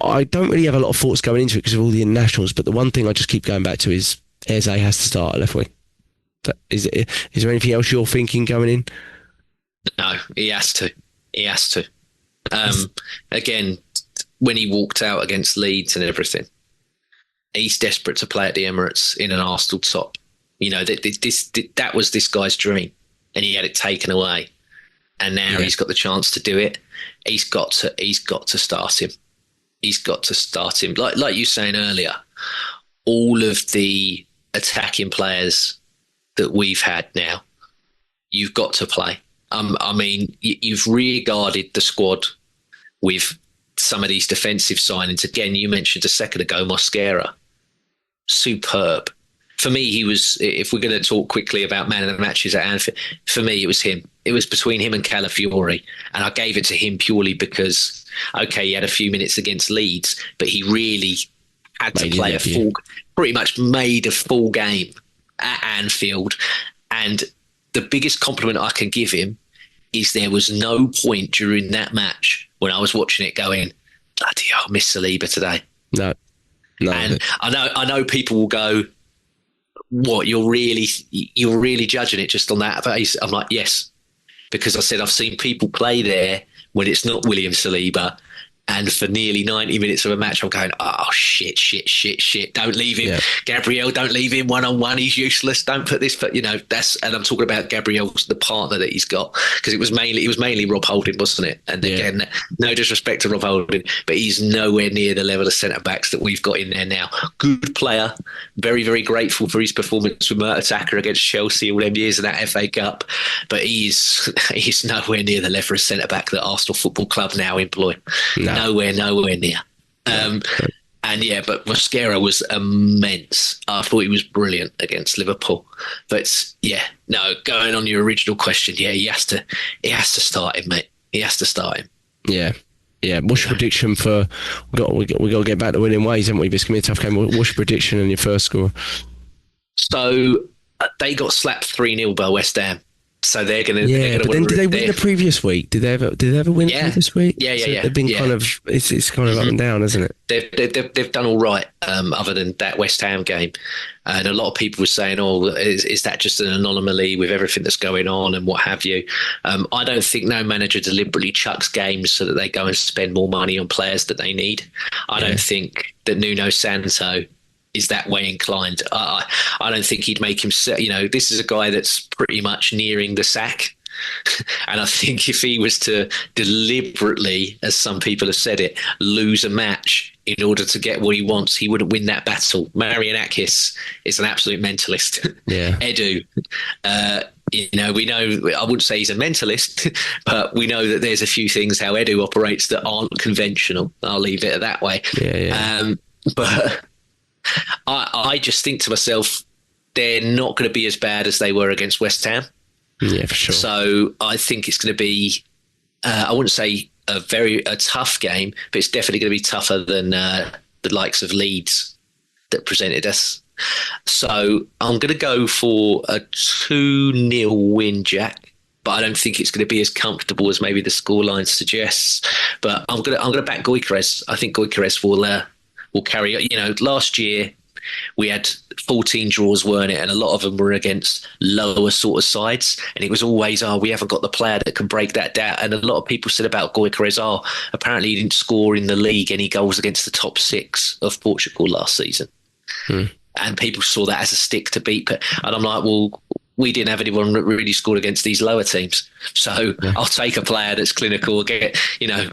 I don't really have a lot of thoughts going into it because of all the internationals, but the one thing I just keep going back to is Eze has to start at left wing. Is there anything else you're thinking going in? No, he has to. Again, when he walked out against Leeds and everything, he's desperate to play at the Emirates in an Arsenal top. You know, that was this guy's dream, and he had it taken away. And now he's got the chance to do it. He's got to start him. He's got to start him. Like you were saying earlier, all of the attacking players that we've had now, you've got to play. I mean, you've rear-guarded the squad with some of these defensive signings. Again, you mentioned a second ago, Mosquera. Superb. For me, he was, if we're going to talk quickly about man of the matches at Anfield, for me, it was him. It was between him and Calafiori. And I gave it to him purely because, okay, he had a few minutes against Leeds, but he really had to play pretty much made a full game at Anfield. And the biggest compliment I can give him is there was no point during that match when I was watching it going, bloody hell, I miss Saliba today. No. And I know people will go, what, you're really judging it just on that base? I'm like, yes, because I said I've seen people play there when it's not William Saliba, and for nearly 90 minutes of a match, I'm going, oh, shit. Don't leave him. Yeah. Gabriel, don't leave him one-on-one. He's useless. Don't put this, and I'm talking about Gabriel's, the partner that he's got, because it was mainly Rob Holding, wasn't it? And again, no disrespect to Rob Holding, but he's nowhere near the level of centre-backs that we've got in there now. Good player. Very, very grateful for his performance with Mertesacker against Chelsea all them years in that FA Cup, but he's nowhere near the level of centre-back that Arsenal Football Club now employ. No. Nowhere near. But Mosquera was immense. I thought he was brilliant against Liverpool. But going on your original question, he has to start him, mate. He has to start him. Yeah. What's your prediction for? We got to get back to winning ways, haven't we? It's gonna be a tough game. What's your prediction and your first score? So they got slapped 3-0 by West Ham. So they're going to. Yeah, but then did they win the previous week? Did they ever win this week? Yeah. They've been kind of. It's kind of up and down, isn't it? They've done all right, other than that West Ham game, and a lot of people were saying, "Oh, is that just an anomaly with everything that's going on and what have you?" I don't think no manager deliberately chucks games so that they go and spend more money on players that they need. I don't think that Nuno Santo is that way inclined. I don't think he'd make him. This is a guy that's pretty much nearing the sack, and I think if he was to deliberately, as some people have said it, lose a match in order to get what he wants, he wouldn't win that battle. Marianakis is an absolute mentalist. Yeah, Edu. we know, I wouldn't say he's a mentalist, but we know that there's a few things how Edu operates that aren't conventional. I'll leave it that way. But I just think to myself, they're not going to be as bad as they were against West Ham. Yeah, for sure. So I think it's going to be, I wouldn't say a tough game, but it's definitely going to be tougher than the likes of Leeds that presented us. So I'm going to go for a 2-0 win, Jack. But I don't think it's going to be as comfortable as maybe the scoreline suggests. But I'm going to back Gyökeres. I think Gyökeres will carry. Last year we had 14 draws, weren't it? And a lot of them were against lower sort of sides. And it was always, we haven't got the player that can break that down. And a lot of people said about Gyökeres, apparently he didn't score in the league any goals against the top 6 of Portugal last season. And people saw that as a stick to beat. And I'm like, well, we didn't have anyone that really scored against these lower teams. So I'll take a player that's clinical.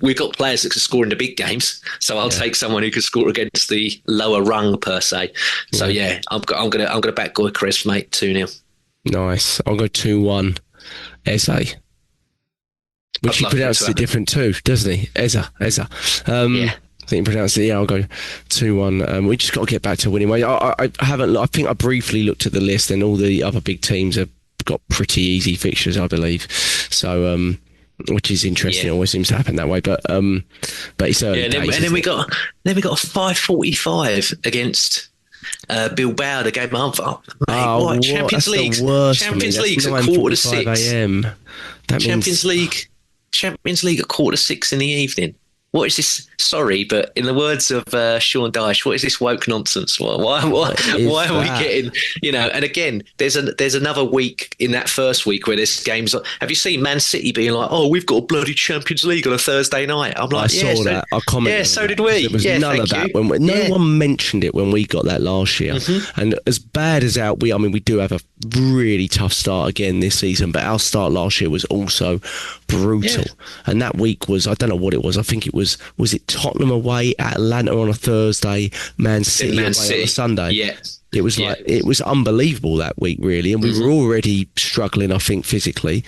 We've got players that can score in the big games. So I'll take someone who can score against the lower rung per se. So I'm gonna back Gyökeres, mate, 2-0. Nice. I'll go 2-1. Eze. Which he pronounced it different too, doesn't he? Eze. I think he pronounced it. Yeah, I'll go 2-1. We just got to get back to winning way. I haven't. I think I briefly looked at the list, and all the other big teams have got pretty easy fixtures, I believe. So, which is interesting. It always seems to happen that way. But it's early days. And then we got a 5:45 against Bilbao. The game what? Champions League. Champions League's at 5:45 a.m. Champions League at 5:45 in the evening. What is this? Sorry, but in the words of Sean Dyche, what is this woke nonsense? Why are we getting, and again, there's another week in that first week where there's games. Have you seen Man City being like, we've got a bloody Champions League on a Thursday night? I'm like, I saw that. I commented. Yeah, so did we. There was none of that. No one mentioned it when we got that last year. And as bad as we do have a really tough start again this season, but our start last year was also brutal. And that week was, I don't know what it was. I think it was it Tottenham away, Atlanta on a Thursday, Man City away on a Sunday? Yeah. It was it was unbelievable that week, really. And we were already struggling, I think, physically.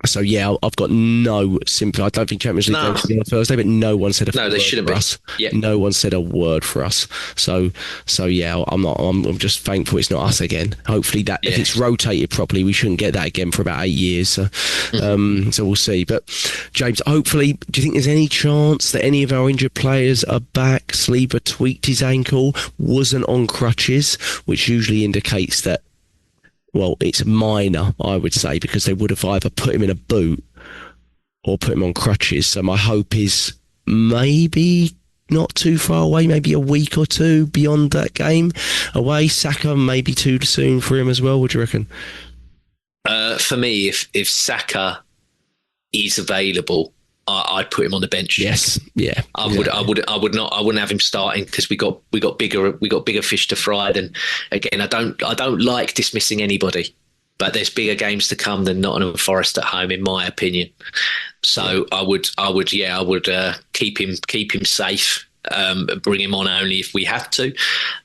So I've got no sympathy. I don't think Champions League games will be on Thursday, but no one said a word for us. Yep. No one said a word for us. So I'm just thankful it's not us again. Hopefully if it's rotated properly, we shouldn't get that again for about 8 years. So so we'll see. But James, hopefully, do you think there's any chance that any of our injured players are back? Sleeper tweaked his ankle, wasn't on crutches, which usually indicates that. Well, it's minor, I would say, because they would have either put him in a boot or put him on crutches. So my hope is maybe not too far away, maybe a week or two beyond that game away. Saka, maybe too soon for him as well. What do you reckon? For me, if Saka is available, I'd put him on the bench. Yes, yeah. I would not. I wouldn't have him starting because we got bigger fish to fry. And again, I don't like dismissing anybody, but there's bigger games to come than Nottingham Forest at home, in my opinion. So I would keep him safe, bring him on only if we have to.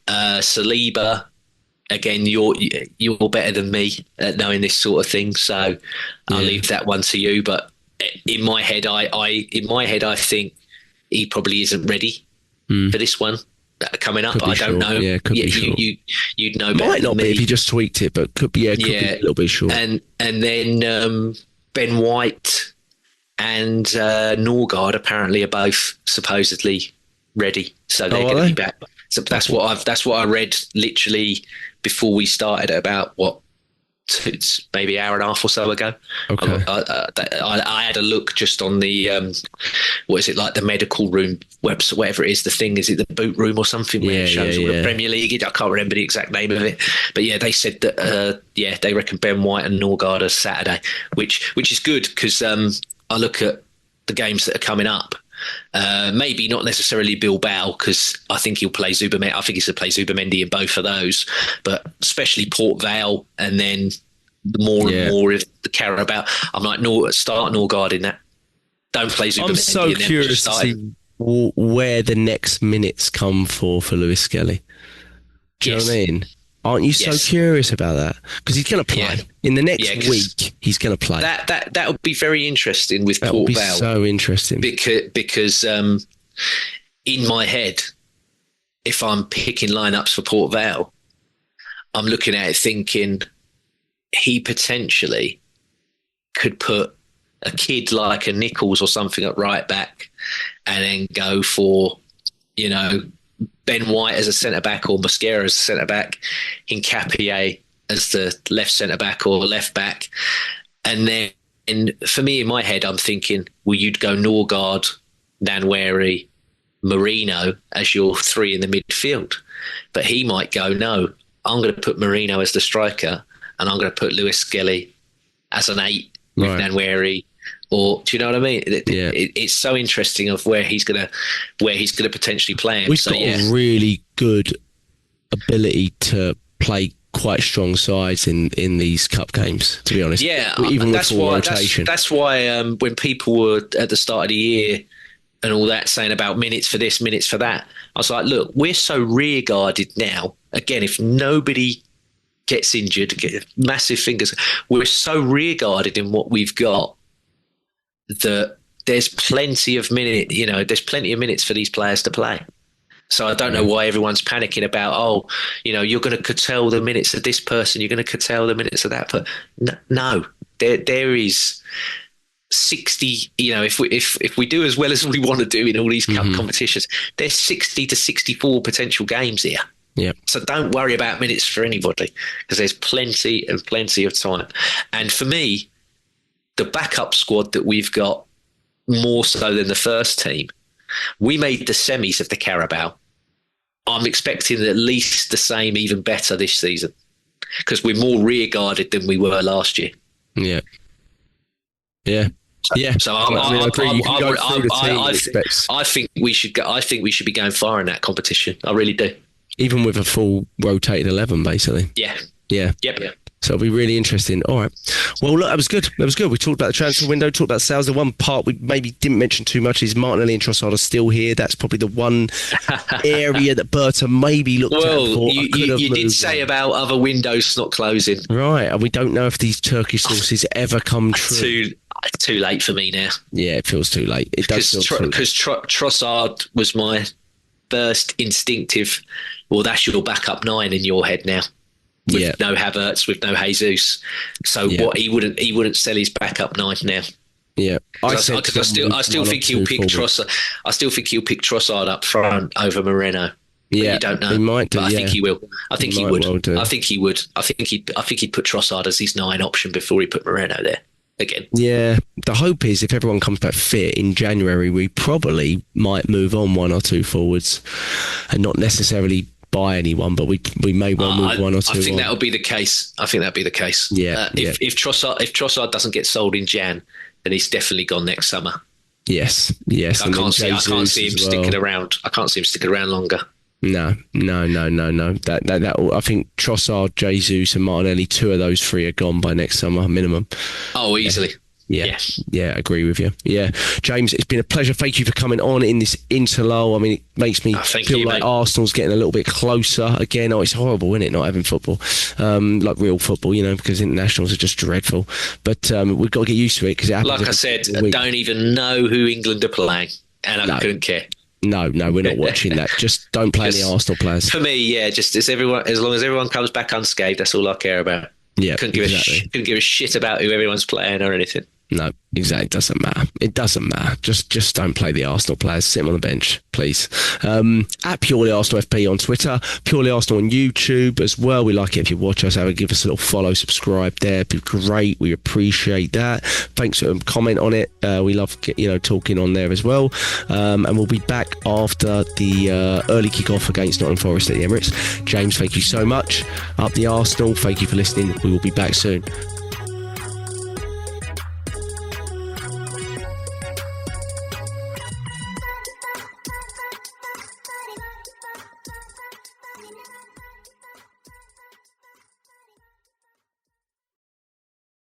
Saliba, again, you're better than me at knowing this sort of thing, so I'll leave that one to you. But in my head, I think he probably isn't ready for this one coming up. I don't know. Yeah, could be short. You'd know better. Might not than me. be if you just tweaked it, but could be a little bit short. And then Ben White and Norgard apparently are both supposedly ready, so they're going to be back. So that's what I read literally before we started at about maybe an hour and a half or so ago. Okay. I had a look just on the what is it, like the medical room website, whatever it is, the thing, is it the boot room or something where it shows all the Premier League? I can't remember the exact name of it, but they said that they reckon Ben White and Norgard are Saturday, which is good because I look at the games that are coming up. Maybe not necessarily Bilbao because I think he'll play Zubimendi. I think he's going to play Zubimendi in both of those, but especially Port Vale and then more and more of the Carabao. I'm like, start Norgard in that. Don't play Zubimendi. I'm so curious to see where the next minutes come for Lewis Skelly. Do you know what I mean? Aren't you so curious about that? Because he's going to play in the next week. He's going to play. That would be very interesting with Port Vale. That would be so interesting because in my head, if I'm picking lineups for Port Vale, I'm looking at it thinking he potentially could put a kid like a Nichols or something at right back, and then go for, you know, Ben White as a centre-back or Mosquera as a centre-back, Hincapié as the left centre-back or left back. And then for me, in my head, I'm thinking, well, you'd go Norgard, Nwaneri, Marino as your three in the midfield. But he might go, no, I'm going to put Marino as the striker, and I'm going to put Lewis Skelly as an 8 with Nwaneri. Or do you know what I mean? It's so interesting of where he's gonna potentially play him. We've got a really good ability to play quite strong sides in these cup games, to be honest. Yeah, even with full rotation. That's why when people were at the start of the year and all that saying about minutes for this, minutes for that, I was like, look, we're so rear guarded now. Again, if nobody gets injured, get massive fingers, we're so rear guarded in what we've got that there's plenty of minutes for these players to play. So I don't know why everyone's panicking about, you're going to curtail the minutes of this person, you're going to curtail the minutes of that. But no, there is 60. If we do as well as we want to do in all these cup competitions, there's 60 to 64 potential games here. Yeah. So don't worry about minutes for anybody, because there's plenty and plenty of time. And for me, the backup squad that we've got, more so than the first team, we made the semis of the Carabao. I'm expecting at least the same, even better this season, because we're more rear guarded than we were last year. Yeah. Yeah. So I think we should go. I think we should be going far in that competition. I really do. Even with a full rotated 11, basically. Yeah. Yep. So it'll be really interesting. All right. Well, look, that was good. We talked about the transfer window, talked about sales. The one part we maybe didn't mention too much is Martinelli and Trossard are still here. That's probably the one area that Berta maybe looked at for. You did say about other windows not closing. Right. And we don't know if these Turkish sources ever come true. Too late for me now. Yeah, it feels too late. It does feel too late. Because Trossard was my first instinctive, well, that's your backup 9 in your head now. With no Havertz, with no Jesus, so what he wouldn't sell his backup 9 now. Yeah, I still think he'll pick Trossard. I still think he'll pick Trossard up front over Moreno. Yeah, you don't know. He might do, but I think he will. I think he would. Well, I think he would. I think he'd put Trossard as his 9 option before he put Moreno there again. Yeah, the hope is if everyone comes back fit in January, we probably might move on 1 or 2 forwards, and not necessarily buy anyone, but we may well move 1 or 2. I think that'll be the case. Yeah. If Trossard doesn't get sold in Jan, then he's definitely gone next summer. Yes. I can't see him sticking around. I can't see him sticking around longer. No. That I think Trossard, Jesus, and Martinelli, 2 of those 3 are gone by next summer minimum. Oh, easily. Yeah, I agree with you. Yeah, James, it's been a pleasure. Thank you for coming on in this interlull. I mean, it makes me feel like Arsenal's getting a little bit closer again. Oh, it's horrible, isn't it, not having football, like real football, because internationals are just dreadful. But we've got to get used to it because it happens. Like I said, I don't even know who England are playing, and I couldn't care. No, we're not watching that. Just don't play any Arsenal players. For me, just as long as everyone comes back unscathed, that's all I care about. Yeah, couldn't give a shit about who everyone's playing or anything. No, exactly. It doesn't matter. Just don't play the Arsenal players. Sit them on the bench, please. At Purely Arsenal FP on Twitter, Purely Arsenal on YouTube as well. We like it if you watch us. Give us a little follow, subscribe there. It'd be great. We appreciate that. Thanks for comment on it. We love talking on there as well. And we'll be back after the early kick-off against Nottingham Forest at the Emirates. James, thank you so much. Up the Arsenal. Thank you for listening. We will be back soon.